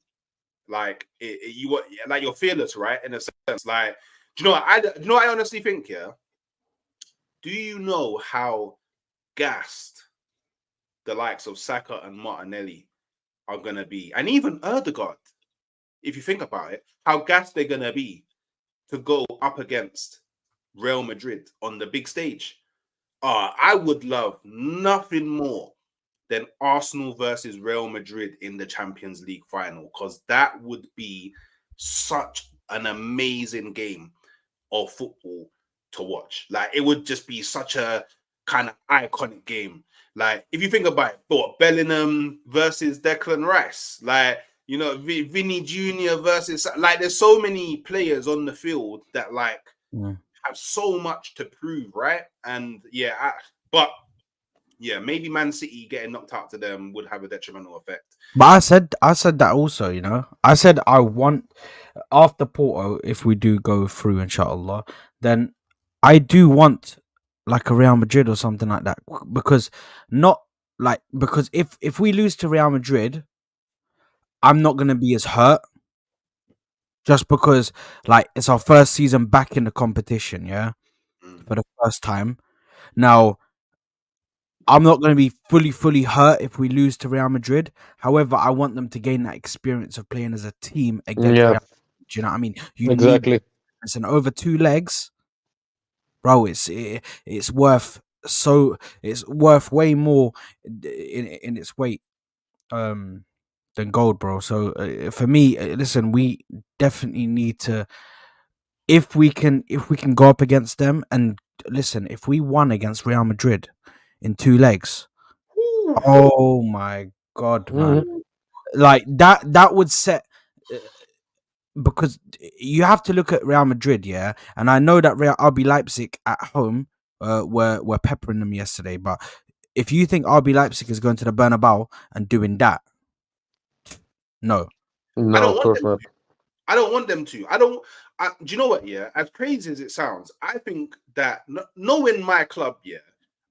like you're fearless, right? In a sense, like, do you know what I honestly think? Yeah. Do you know how gassed the likes of Saka and Martinelli are gonna be, and even Erdegaard? If you think about it, how gassed they're gonna be to go up against Real Madrid on the big stage. I would love nothing more than Arsenal versus Real Madrid in the Champions League final, because that would be such an amazing game of football to watch. Like, it would just be such a kind of iconic game. Like, if you think about it, Bellingham versus Declan Rice, like, you know, Vinny Jr. versus, like, there's so many players on the field that like have so much to prove, right? And but maybe Man City getting knocked out to them would have a detrimental effect. But I said that also, you know. I said I want, after Porto, if we do go through, inshallah, then I do want like a Real Madrid or something like that, because if we lose to Real Madrid, I'm not gonna be as hurt, just because like it's our first season back in the competition, for the first time. Now, I'm not going to be fully hurt if we lose to Real Madrid. However, I want them to gain that experience of playing as a team against Real Madrid. Do you know what I mean? You Exactly. It's an over 2 legs, bro. It's worth way more in its weight than gold, bro. So for me, listen, we definitely need to, if we can go up against them, and listen, if we won against Real Madrid in 2 legs. Oh my god, man! Like that would set, because you have to look at Real Madrid, and I know that Real RB Leipzig at home were peppering them yesterday. But if you think RB Leipzig is going to the Bernabeu and doing that, no, of course not. I don't want them to. Do you know what? Yeah, as crazy as it sounds, I think that knowing my club,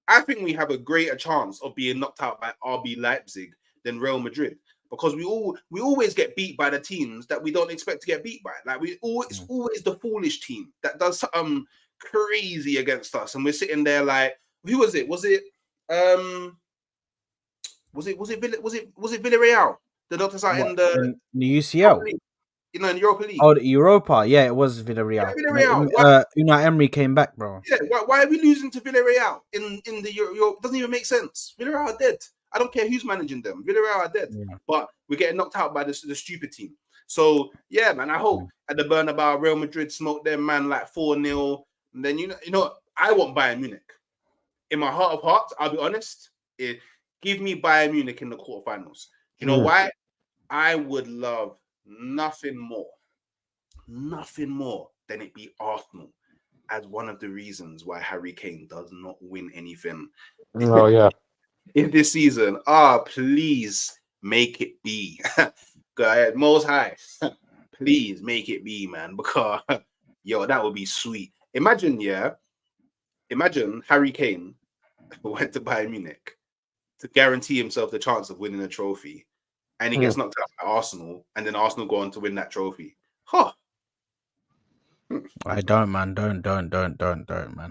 I think we have a greater chance of being knocked out by RB Leipzig than Real Madrid, because we always get beat by the teams that we don't expect to get beat by. Like, it's always the foolish team that does something crazy against us, and we're sitting there like, who was it? Was it Villarreal? The knocked us out in the UCL. In Europa League. Oh, the Europa. Yeah, it was Villarreal. Unai Emery came back, bro. Yeah, why are we losing to Villarreal in the Euro? Doesn't even make sense. Villarreal are dead. I don't care who's managing them. Villarreal are dead. Yeah. But we're getting knocked out by the stupid team. So, yeah, man, I hope at the Bernabeu, Real Madrid smoke them, man, like 4-0. And then, you know, I want Bayern Munich. In my heart of hearts, I'll be honest, give me Bayern Munich in the quarterfinals. You know why? I would love nothing more than it be Arsenal as one of the reasons why Harry Kane does not win anything. Oh yeah. In this season. Please make it be. Go ahead, Most High. Please make it be, man, because that would be sweet. Imagine Harry Kane went to Bayern Munich to guarantee himself the chance of winning a trophy, and he gets knocked out by Arsenal, and then Arsenal go on to win that trophy. Huh. I don't, man. Don't, man.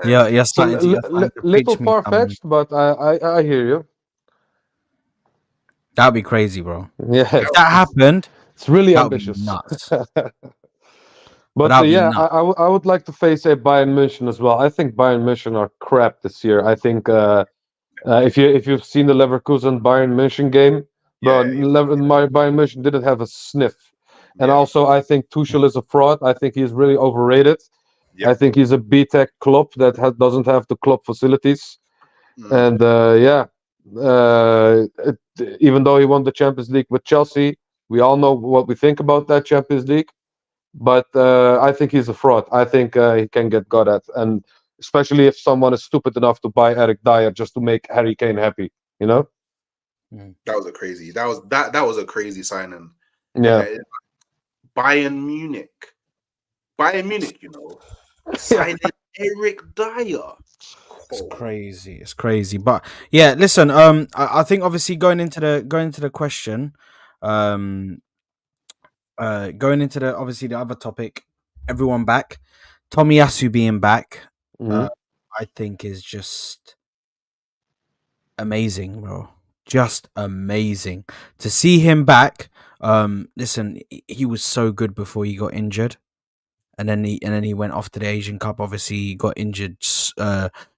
Yeah, you're starting to little far-fetched, but I hear you. That'd be crazy, bro. Yeah, If that happened, it's really that would be ambitious. nuts. But That'd be yeah, nuts. I would like to face a Bayern München as well. I think Bayern München are crap this year. I think if you've seen the Leverkusen Bayern München game, bro, Yeah, Bayern München didn't have a sniff. And yeah, also, I think Tuchel is a fraud. I think he's really overrated. I yep. think he's a B-Tech club that doesn't have the club facilities. Mm. And even though he won the Champions League with Chelsea, we all know what we think about that Champions League. But I think he's a fraud. I think he can get got at, and especially if someone is stupid enough to buy Eric Dyer just to make Harry Kane happy, you know? That was a crazy. That was a crazy signing. Yeah. Bayern Munich, you know, signing Eric Dyer. It's crazy. It's crazy. But yeah, listen. I think obviously going into the question, going into the obviously the other topic, everyone back. Tomiyasu being back, Mhm. I think is just amazing, bro. Just amazing to see him back. Listen, he was so good before he got injured, and then he went off to the Asian Cup. Obviously, he got injured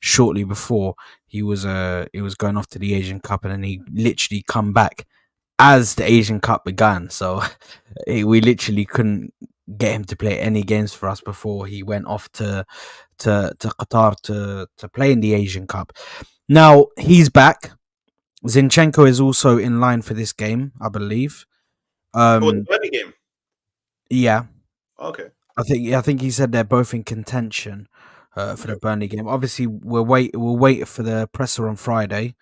shortly before he was going off to the Asian Cup, and then he literally come back as the Asian Cup began. So we literally couldn't get him to play any games for us before he went off to Qatar to play in the Asian Cup. Now he's back. Zinchenko is also in line for this game, I believe. The Burnley game. Yeah, Okay. I think he said they're both in contention for the Burnley game. Obviously, we'll wait for the presser on Friday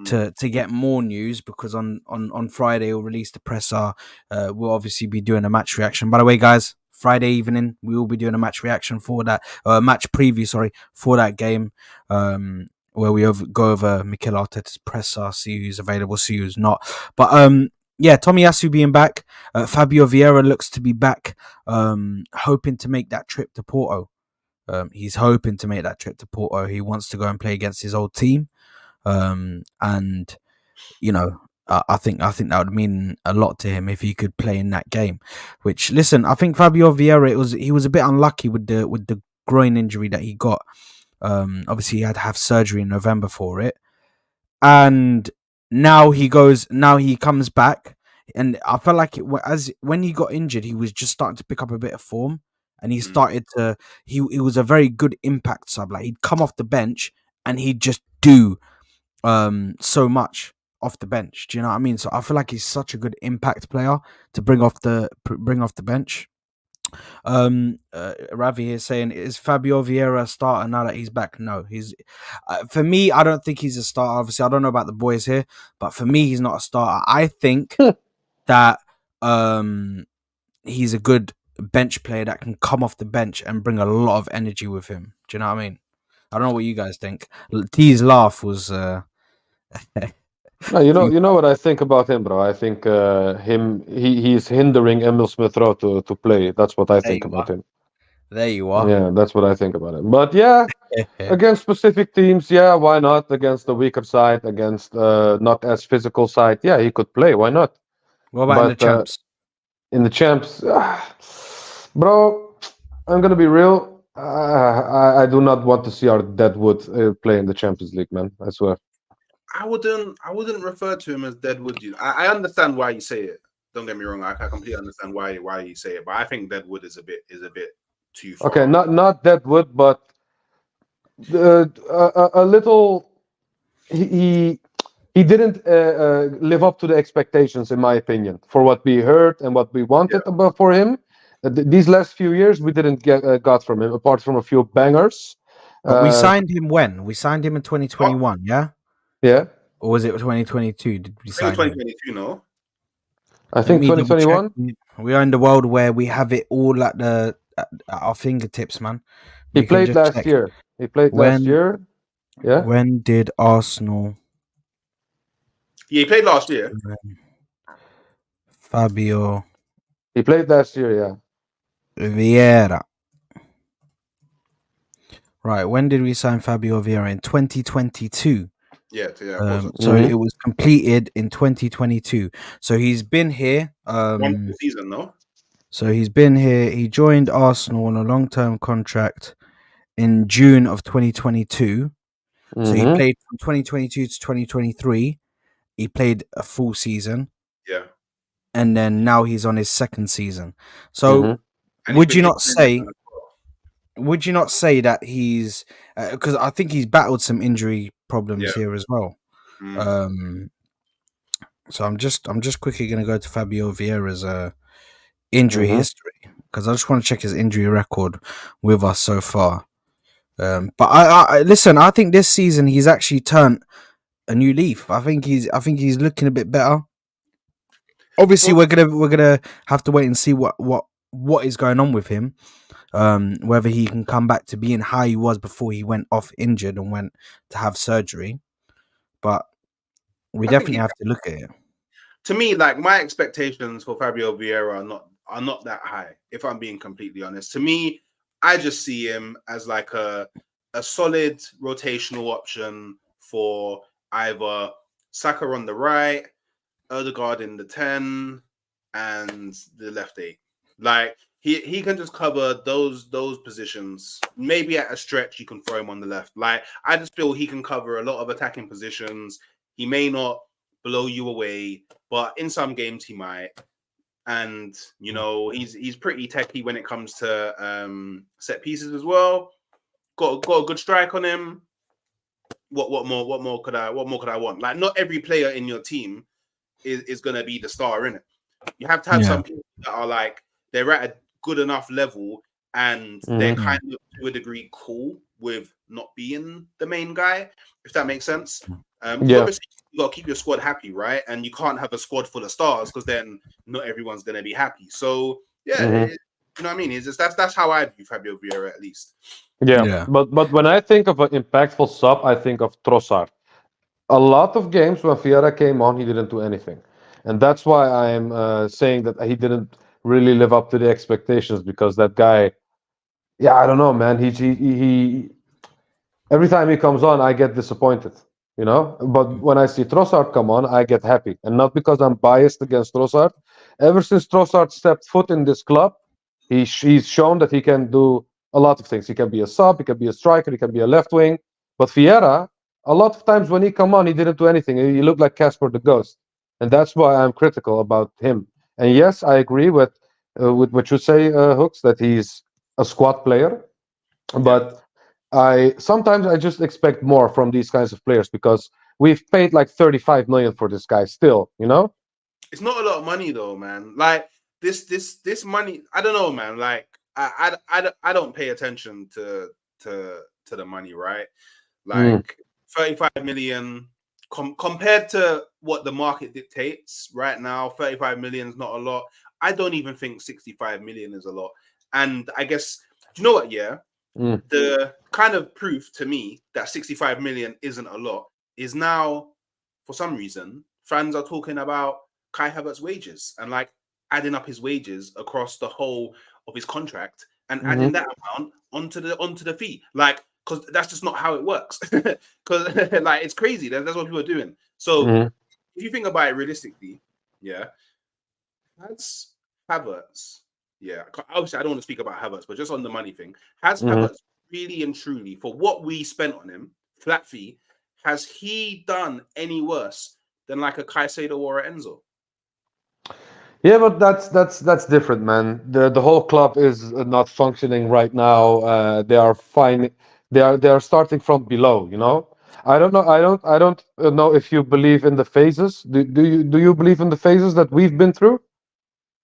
to get more news, because on Friday we'll release the presser. We'll obviously be doing a match reaction. By the way, guys, Friday evening we will be doing a match reaction for that match preview. Sorry, for that game. Where we go over Mikel Arteta's presser, see who's available, see who's not. But yeah, Tomiyasu being back, Fabio Vieira looks to be back, hoping to make that trip to Porto. He's hoping to make that trip to Porto. He wants to go and play against his old team, and you know, I think that would mean a lot to him if he could play in that game. Which, listen, I think Fabio Vieira he was a bit unlucky with the groin injury that he got. Obviously, he had to have surgery in November for it, and now he comes back, and I felt like when he got injured, he was just starting to pick up a bit of form, and he started to he was a very good impact sub. Like, he'd come off the bench and he'd just do so much off the bench. Do you know what I mean? So I feel like he's such a good impact player to bring off the bench. Ravi is saying, is Fabio Vieira a starter now that he's back? No, he's for me, I don't think he's a starter. Obviously, I don't know about the boys here, but for me, he's not a starter. I think that he's a good bench player that can come off the bench and bring a lot of energy with him. Do you know what I mean? I don't know what you guys think. T's laugh was No, you know what I think about him, bro. I think he's hindering Emil Smith Rowe to play. That's what I think about him. There you are. Yeah, that's what I think about him. But yeah, against specific teams, yeah, why not? Against the weaker side, against not as physical side, yeah, he could play. Why not? What about in the champs? In the champs, bro, I'm gonna be real. I do not want to see our Deadwood play in the Champions League, man. I swear. I wouldn't refer to him as Deadwood. I understand why you say it. Don't get me wrong. I completely understand why you say it, but I think Deadwood is a bit too far. Okay, not Deadwood, but a little. He didn't live up to the expectations, in my opinion, for what we heard and what we wanted about for him. These last few years, we didn't got from him, apart from a few bangers. But we signed him when? We signed him in 2021, yeah? Yeah. Or was it 2022? Did we sign him? 2022, no? I think 2021. We are in the world where we have it all at our fingertips, man. He played last year. Last year. Yeah. When did Arsenal? Yeah, he played last year. Fabio. He played last year, yeah. Vieira. Right, when did we sign Fabio Vieira? In 2022. Yeah, I thought so. So it was completed in 2022. So he's been here. One full season, no? So he's been here. He joined Arsenal on a long-term contract in June of 2022. So he played from 2022 to 2023. He played a full season, Yeah. and then now he's on his second season. So And he's would you been not say? injured. Would you not say that he's because I think he's battled some injury problems Yeah. here as well. So I'm just quickly going to go to Fabio Vieira's injury history because I just want to check his injury record with us so far. But I listen. I think this season he's actually turned a new leaf. I think he's looking a bit better. Obviously, Well, we're gonna have to wait and see what is going on with him. Whether he can come back to being how he was before he went off injured and went to have surgery. But we I think definitely have to look at it. to me, like my expectations for Fabio Vieira are not that high, if I'm being completely honest. To me, I just see him as like a solid rotational option for either Saka on the right, Odegaard in the 10, and the left 8. Like he can just cover those positions. Maybe at a stretch you can throw him on the left. Like I just feel he can cover a lot of attacking positions. He may not blow you away, but in some games he might. And you know, he's pretty techy when it comes to set pieces as well. Got a good strike on him. What more could I want? Like not every player in your team is gonna be the star in it. You have to have some people that are like they're at a good enough level and they're kind of to a degree cool with not being the main guy, if that makes sense. Obviously you gotta keep your squad happy, right? And you can't have a squad full of stars because then not everyone's gonna be happy. So you know what I mean? It's just that's how I view Fabio Vieira at least. Yeah. But when I think of an impactful sub, I think of Trossard. A lot of games when Vieira came on, he didn't do anything, and that's why I'm saying that he didn't really live up to the expectations because that guy, yeah, I don't know, man. He every time he comes on, I get disappointed, you know. But when I see Trossard come on, I get happy, and not because I'm biased against Trossard. Ever since Trossard stepped foot in this club, he's shown that he can do a lot of things. He can be a sub, he can be a striker, he can be a left wing. But Vieira, a lot of times when he come on, he didn't do anything. He looked like Casper the Ghost, and that's why I'm critical about him. And yes, I agree with what you say, Hooks, that he's a squad player, but I sometimes I just expect more from these kinds of players because we've paid like 35 million for this guy still, you know? It's not a lot of money though, man. Like this money, I don't know, man. Like I don't pay attention to the money, right? Like 35 million compared to what the market dictates right now, 35 million is not a lot. I don't even think 65 million is a lot. And I guess you know what, yeah? The kind of proof to me that 65 million isn't a lot is now, for some reason, fans are talking about Kai Havertz's wages and like adding up his wages across the whole of his contract and adding that amount onto the fee. Like, because that's just not how it works. Because like it's crazy. That's what people are doing. So if you think about it realistically, yeah, that's Havertz. Yeah, obviously I don't want to speak about Havertz, but just on the money thing, has Havertz really and truly, for what we spent on him, flat fee, has he done any worse than like a Caicedo or a Enzo? Yeah, but that's different, man. The whole club is not functioning right now. They are fine. They are starting from below. You know. I don't know. I don't know if you believe in the phases. Do you believe in the phases that we've been through?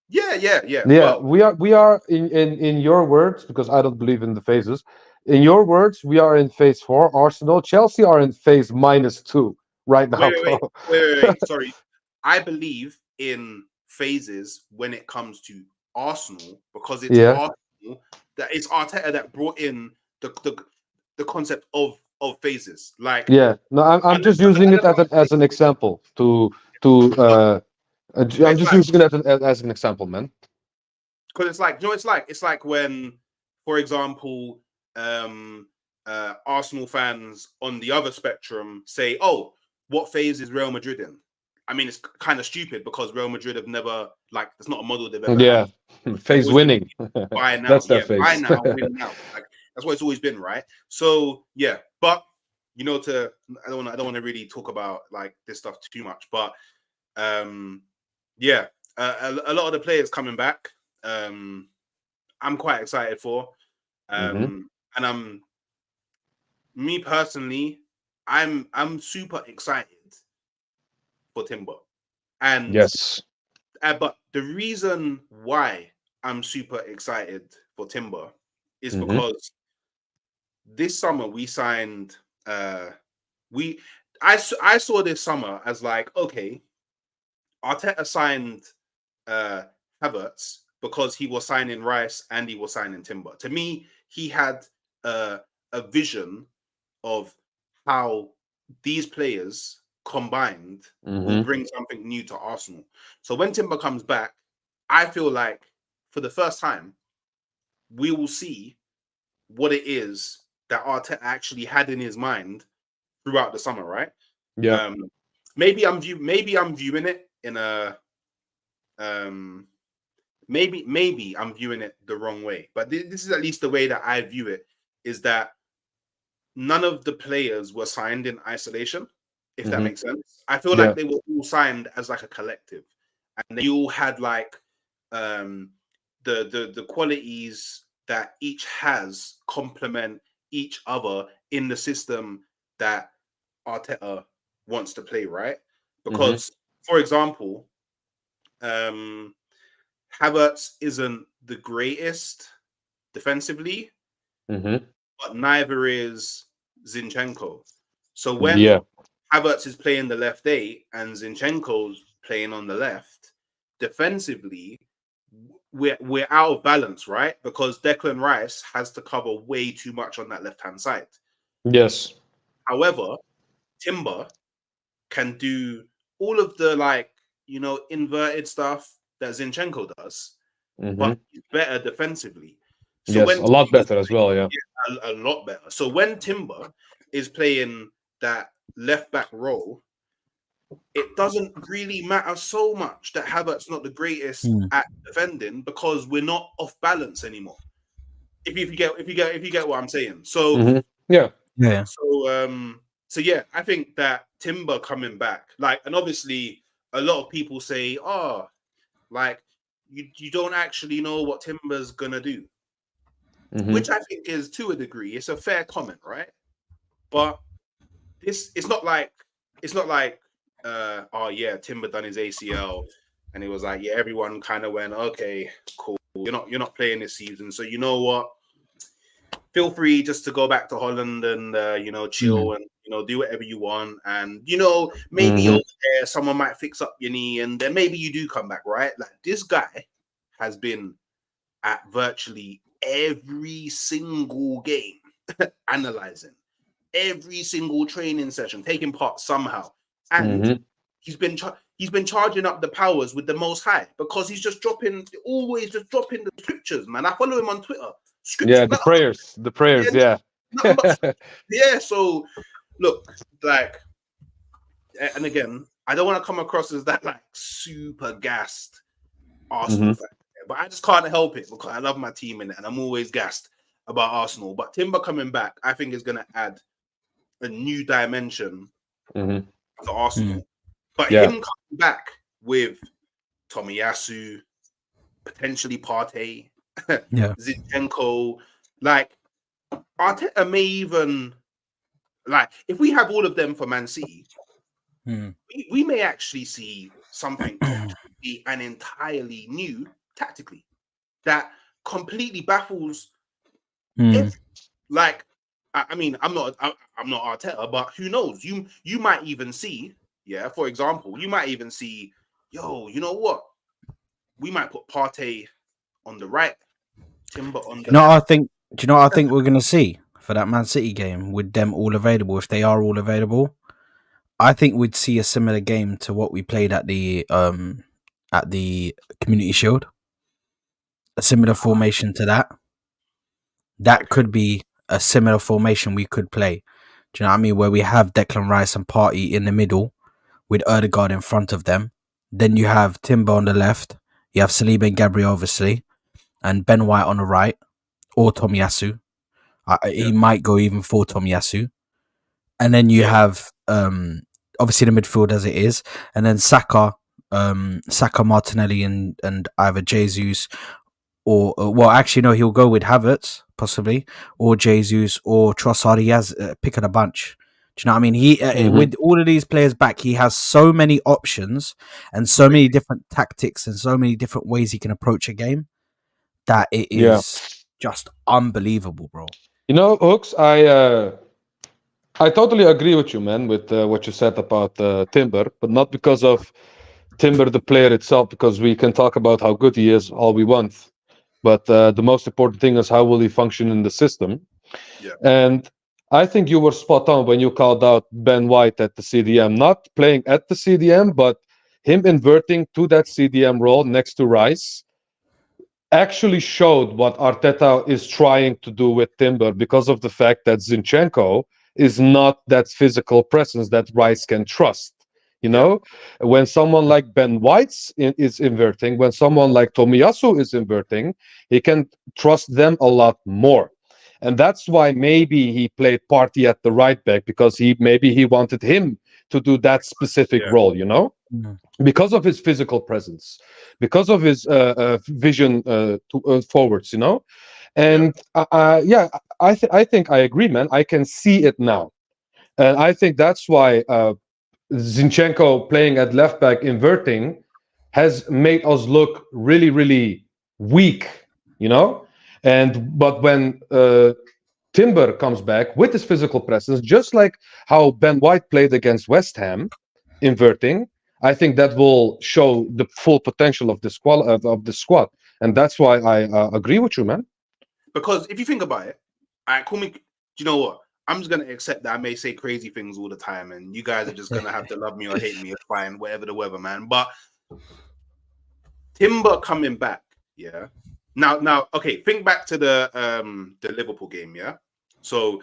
Yeah. Yeah, Well, we are in your words, because I don't believe in the phases. In your words, we are in phase four. Arsenal, Chelsea are in phase -2 right now, bro. wait. Sorry, I believe in phases when it comes to Arsenal because it's Yeah. Arsenal that it's Arteta that brought in the concept of phases. Like, Yeah, no, I'm just using it as an example I'm it's just like using it as an example, man. because it's like you know it's like when, for example, um Arsenal fans on the other spectrum say, "Oh, what phase is Real Madrid in?" I mean, it's kind of stupid because Real Madrid have never it's not a model they've ever Yeah, had. phase winning. Buy now, That's their yeah, buy phase. now, win now. Like that's what it's always been, right? So yeah, but I don't want to really talk about like this stuff too much, but yeah, a lot of the players coming back. I'm quite excited for, and me personally, I'm super excited for Timber, and Yes. but the reason why I'm super excited for Timber is because this summer we signed I saw this summer as like, okay, Arteta signed Havertz because he was signing Rice and he was signing Timber. To me, he had a vision of how these players combined will bring something new to Arsenal. So when Timber comes back, I feel like for the first time, we will see what it is that Arteta actually had in his mind throughout the summer, right? Yeah. Maybe I'm viewing it in a maybe I'm viewing it the wrong way, but this is at least the way that I view it, is that none of the players were signed in isolation, if that makes sense. I feel like they were all signed as like a collective, and they all had like the qualities that each has complement each other in the system that Arteta wants to play, right? Because, for example, Havertz isn't the greatest defensively, but neither is Zinchenko. So when Havertz is playing the left 8 and Zinchenko's playing on the left, defensively, we're out of balance, right? Because Declan Rice has to cover way too much on that left-hand side. Yes. However, Timber can do all of the inverted stuff that Zinchenko does, but he's better defensively. So yes, when a lot better as well. Yeah. a lot better. So when Timber is playing that left back role, it doesn't really matter so much that Havertz's not the greatest at defending, because we're not off balance anymore. If you get what I'm saying. So yeah. So yeah, I think that Timber coming back, and obviously a lot of people say, oh, you don't actually know what Timber's gonna do, which I think is, to a degree, it's a fair comment, right? But it's not like oh yeah, Timber done his ACL and it was like, yeah, everyone kind of went, okay, cool, you're not playing this season, so you know what, feel free just to go back to Holland and chill and do whatever you want, and maybe over there someone might fix up your knee and then maybe you do come back, right? Like, this guy has been at virtually every single game, analyzing every single training session, taking part somehow, and he's been charging up the powers with the Most High, because he's always just dropping the scriptures, man. I follow him on Twitter. Scripture, yeah, the prayers, yeah. Yeah, so look, and again, I don't want to come across as that super gassed Arsenal fan, but I just can't help it because I love my team and I'm always gassed about Arsenal. But Timber coming back, I think, is going to add a new dimension to Arsenal. But him coming back with Tomiyasu, potentially Partey, Zinchenko, Arteta may even, if we have all of them for Man City, we may actually see something completely and entirely new tactically that completely baffles. I mean, I'm not Arteta, but who knows? You might even see, for example, you might even see, you know what? We might put Partey on the right, Timber on the left. Do you know what I think we're gonna see for that Man City game with them all available? If they are all available, I think we'd see a similar game to what we played at the Community Shield. A similar formation to that. That could be a similar formation we could play. Do you know what I mean? Where we have Declan Rice and Partey in the middle with Erdegaard in front of them. Then you have Timber on the left. You have Saliba and Gabriel, obviously, and Ben White on the right, or Tomiyasu. He might go even for Tomiyasu. And then you have obviously the midfield as it is, and then Saka, Martinelli, and either Jesus or well, actually no, he'll go with Havertz possibly, or Jesus or Trossard. He has pick of the bunch. Do you know what I mean? He with all of these players back, he has so many options and so many different tactics and so many different ways he can approach a game that it is just unbelievable, bro. You know, Hooks, I totally agree with you, man, with what you said about Timber, but not because of Timber the player itself, because we can talk about how good he is all we want, but the most important thing is how will he function in the system. And I think you were spot on when you called out Ben White at the CDM, not playing at the CDM, but him inverting to that CDM role next to Rice actually showed what Arteta is trying to do with Timber, because of the fact that Zinchenko is not that physical presence that Rice can trust. You know, when someone like Ben White is inverting, when someone like Tomiyasu is inverting, he can trust them a lot more. And that's why maybe he played Partey at the right back, because maybe he wanted him to do that specific role, you know? Because of his physical presence, because of his vision forwards, you know. And I think I agree, man. I can see it now, and I think that's why Zinchenko playing at left back, inverting, has made us look really, really weak, you know. But when Timber comes back with his physical presence, just like how Ben White played against West Ham, inverting, I think that will show the full potential of the squad, and that's why I agree with you, man. Because if you think about it, call me. Do you know what? I'm just gonna accept that I may say crazy things all the time, and you guys are just gonna have to love me or hate me. It's fine, whatever the weather, man. But Timber coming back, yeah. Now, okay. Think back to the Liverpool game, yeah. So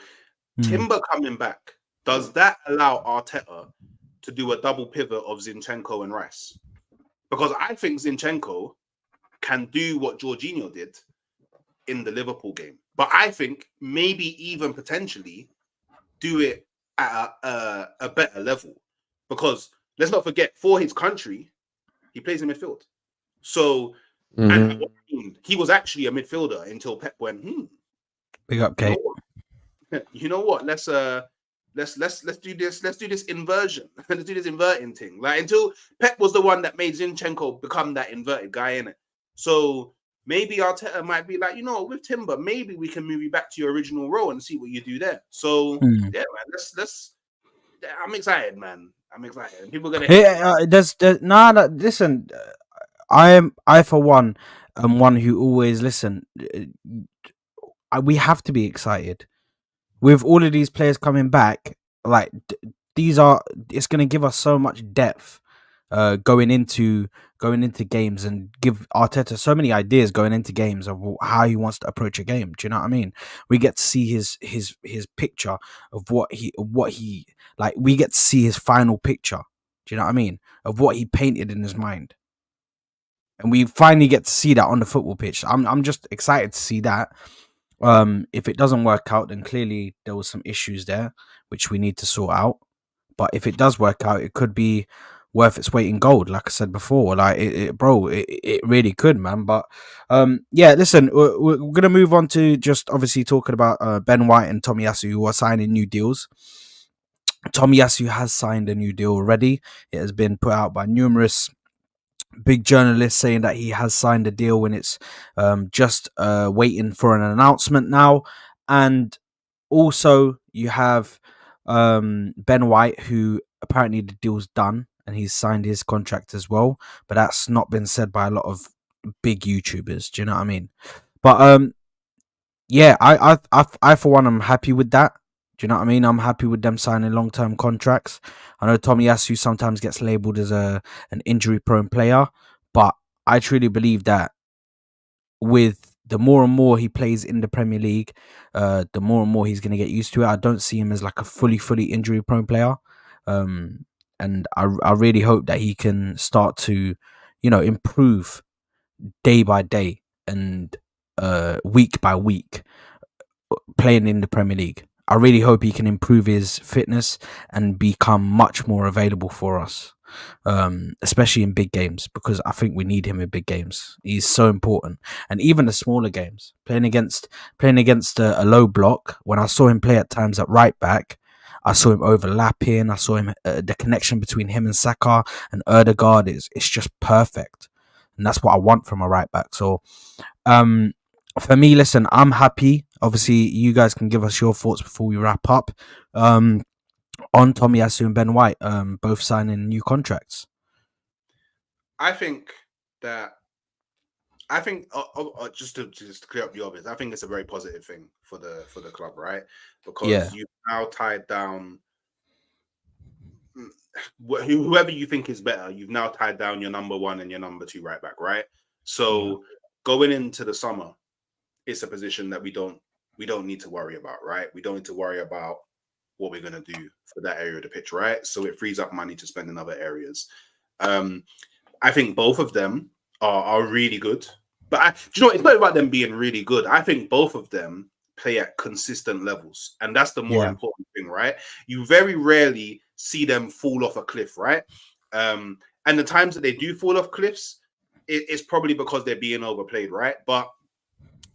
Timber coming back, does that allow Arteta to do a double pivot of Zinchenko and Rice? Because I think Zinchenko can do what Jorginho did in the Liverpool game, but I think maybe even potentially do it at a better level, because let's not forget, for his country, he plays in midfield. So, and he was actually a midfielder until Pep went, Big up, Kate. You know what? Let's do this. Let's do this inversion. Let's do this inverting thing. Like, until Pep was the one that made Zinchenko become that inverted guy, innit? So maybe Arteta might be like, you know, with Timber, maybe we can move you back to your original role and see what you do there. So yeah, man, let's. I'm excited, man. I'm excited. People are gonna. Listen, I for one am one who always listen. We have to be excited with all of these players coming back. Like it's going to give us so much depth going into games, and give Arteta so many ideas going into games of how he wants to approach a game. Do you know what I mean? We get to see his picture of what he like. We get to see his final picture. Do you know what I mean? Of what he painted in his mind. And we finally get to see that on the football pitch. I'm just excited to see that. If it doesn't work out, then clearly there was some issues there which we need to sort out. But if it does work out, it could be worth its weight in gold, like I said before. Like it really could, man. But yeah, listen, we're gonna move on to just obviously talking about Ben White and Tomiyasu, who are signing new deals. Tomiyasu has signed a new deal already. It has been put out by numerous big journalists saying that he has signed a deal, when it's just waiting for an announcement now. And also you have Ben White, who apparently the deal's done and he's signed his contract as well, but that's not been said by a lot of big YouTubers. Do you know what I mean? But yeah, I for one, I'm happy with that. Do you know what I mean? I'm happy with them signing long-term contracts. I know Tomiyasu sometimes gets labelled as an injury-prone player, but I truly believe that with the more and more he plays in the Premier League, the more and more he's going to get used to it. I don't see him as like a fully injury prone player. And I really hope that he can start to, improve day by day and week by week playing in the Premier League. I really hope he can improve his fitness and become much more available for us, especially in big games, because I think we need him in big games. He's so important, and even the smaller games, playing against a low block. When I saw him play at times at right back, I saw him overlapping. I saw him the connection between him and Saka and Erdegaard is it's just perfect, and that's what I want from a right back. So, for me, listen, I'm happy. Obviously, you guys can give us your thoughts before we wrap up. On Tomiyasu and Ben White, both signing new contracts. I think just to clear up the obvious, I think it's a very positive thing for the club, right? Because you've now tied down whoever you think is better. You've now tied down your number one and your number two right back, right? So going into the summer, it's a position that we don't need to worry about, right? We don't need to worry about what we're going to do for that area of the pitch, right? So it frees up money to spend in other areas. I think both of them are really good. But do you know, it's not about them being really good. I think both of them play at consistent levels. And that's the more important thing, right? You very rarely see them fall off a cliff, right? And the times that they do fall off cliffs, it's probably because they're being overplayed, right? But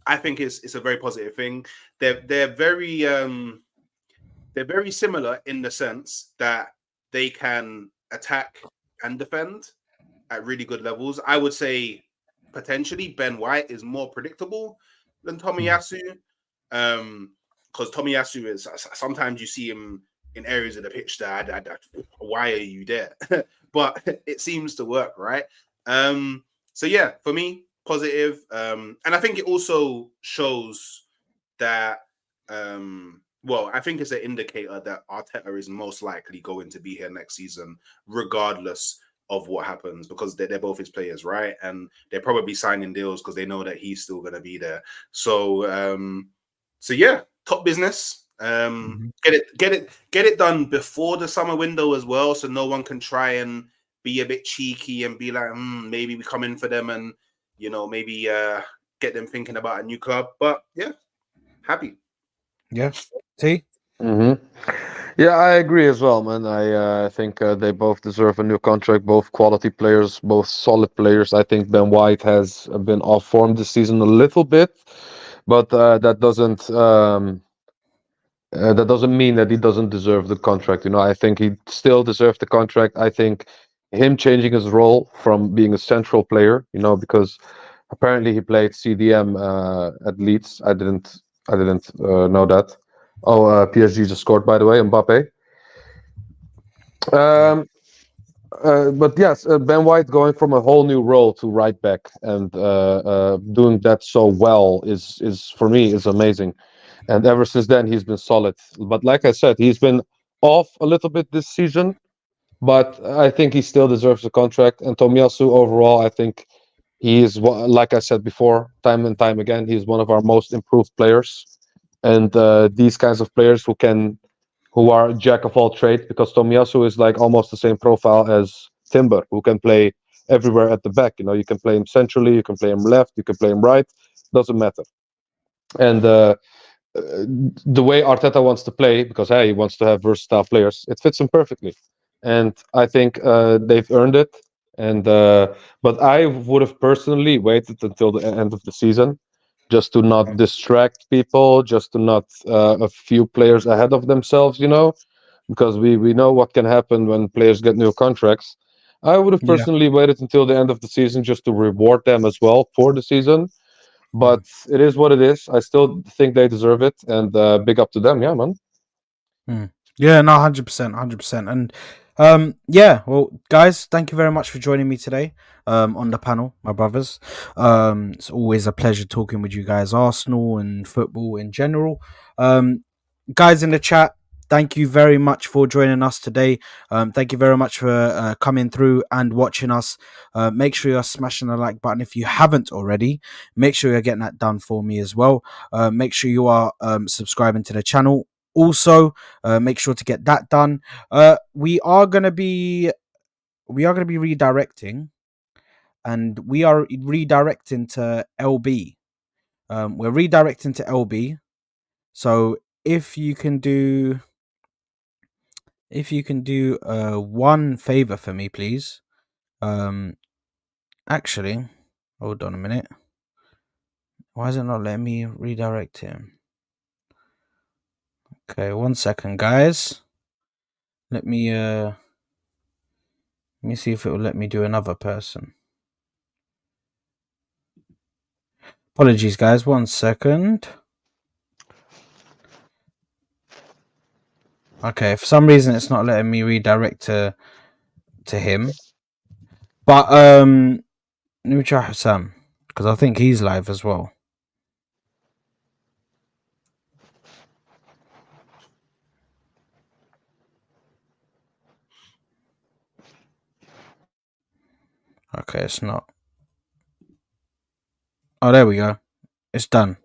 I think it's a very positive thing. They're very similar in the sense that they can attack and defend at really good levels. I would say potentially Ben White is more predictable than Tomiyasu, because Tomiyasu is sometimes you see him in areas of the pitch that why are you there? But it seems to work, right? So yeah, for me, positive. And I think it also shows that I think it's an indicator that Arteta is most likely going to be here next season, regardless of what happens, because they're both his players, right? And they're probably signing deals because they know that he's still going to be there. So, yeah, top business. Get it done before the summer window as well, so no one can try and be a bit cheeky and be like, maybe we come in for them and maybe get them thinking about a new club. But yeah, happy. Yeah, T. Yeah, I agree as well, man. I think they both deserve a new contract. Both quality players, both solid players. I think Ben White has been off form this season a little bit, but that doesn't mean that he doesn't deserve the contract. I think he still deserves the contract. I think him changing his role from being a central player, because apparently he played CDM at Leeds. I didn't know that. Oh, PSG just scored, by the way, Mbappe. But yes, Ben White going from a whole new role to right back and doing that so well is for me is amazing. And ever since then, he's been solid. But like I said, he's been off a little bit this season, but I think he still deserves a contract. And Tomiyasu, overall, I think he is, like I said before, time and time again, he's one of our most improved players. And these kinds of players who are jack of all trades, because Tomiyasu is like almost the same profile as Timber, who can play everywhere at the back. You can play him centrally, you can play him left, you can play him right, doesn't matter. And the way Arteta wants to play, because he wants to have versatile players, it fits him perfectly. And I think they've earned it. And but I would have personally waited until the end of the season, just to not distract people, just to not a few players ahead of themselves, because we know what can happen when players get new contracts. I would have personally waited until the end of the season just to reward them as well for the season. But it is what it is. I still think they deserve it, and big up to them, yeah, man. Yeah, no, 100%, 100%. And well, guys, thank you very much for joining me today on the panel, my brothers. It's always a pleasure talking with you guys, Arsenal and football in general. Guys in the chat, thank you very much for joining us today. Thank you very much for coming through and watching us. Make sure you're smashing the like button if you haven't already. Make sure you're getting that done for me as well. Make sure you are subscribing to the channel. Also, make sure to get that done. We are gonna be redirecting, and we are redirecting to LB. We're redirecting to LB. So if you can do one favor for me, please. Actually, hold on a minute. Why is it not letting me redirect him? Okay, 1 second, guys. Let me see if it will let me do another person. Apologies, guys. 1 second. Okay, for some reason it's not letting me redirect to him. But let me try Hassan, because I think he's live as well. Okay, it's not. Oh, there we go. It's done.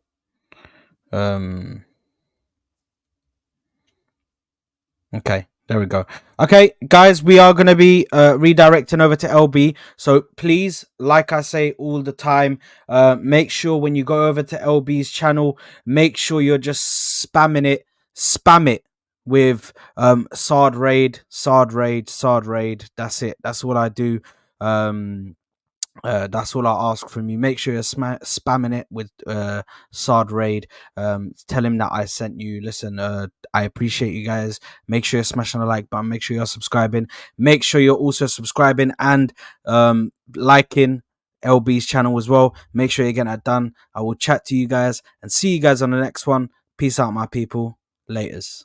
Okay, there we go. Okay, guys, we are going to be redirecting over to LB. So please, like I say all the time, make sure when you go over to LB's channel, make sure you're just spam it with Sard Raid. That's it. That's what I do. That's all I ask from you. Make sure you're spamming it with Sard Raid. Tell him that I sent you. Listen, I appreciate you guys. Make sure you're smashing the like button. Make sure you're subscribing. Make sure you're also subscribing and liking LB's channel as well. Make sure you're getting that done. I will chat to you guys and see you guys on the next one. Peace out, my people. Laters.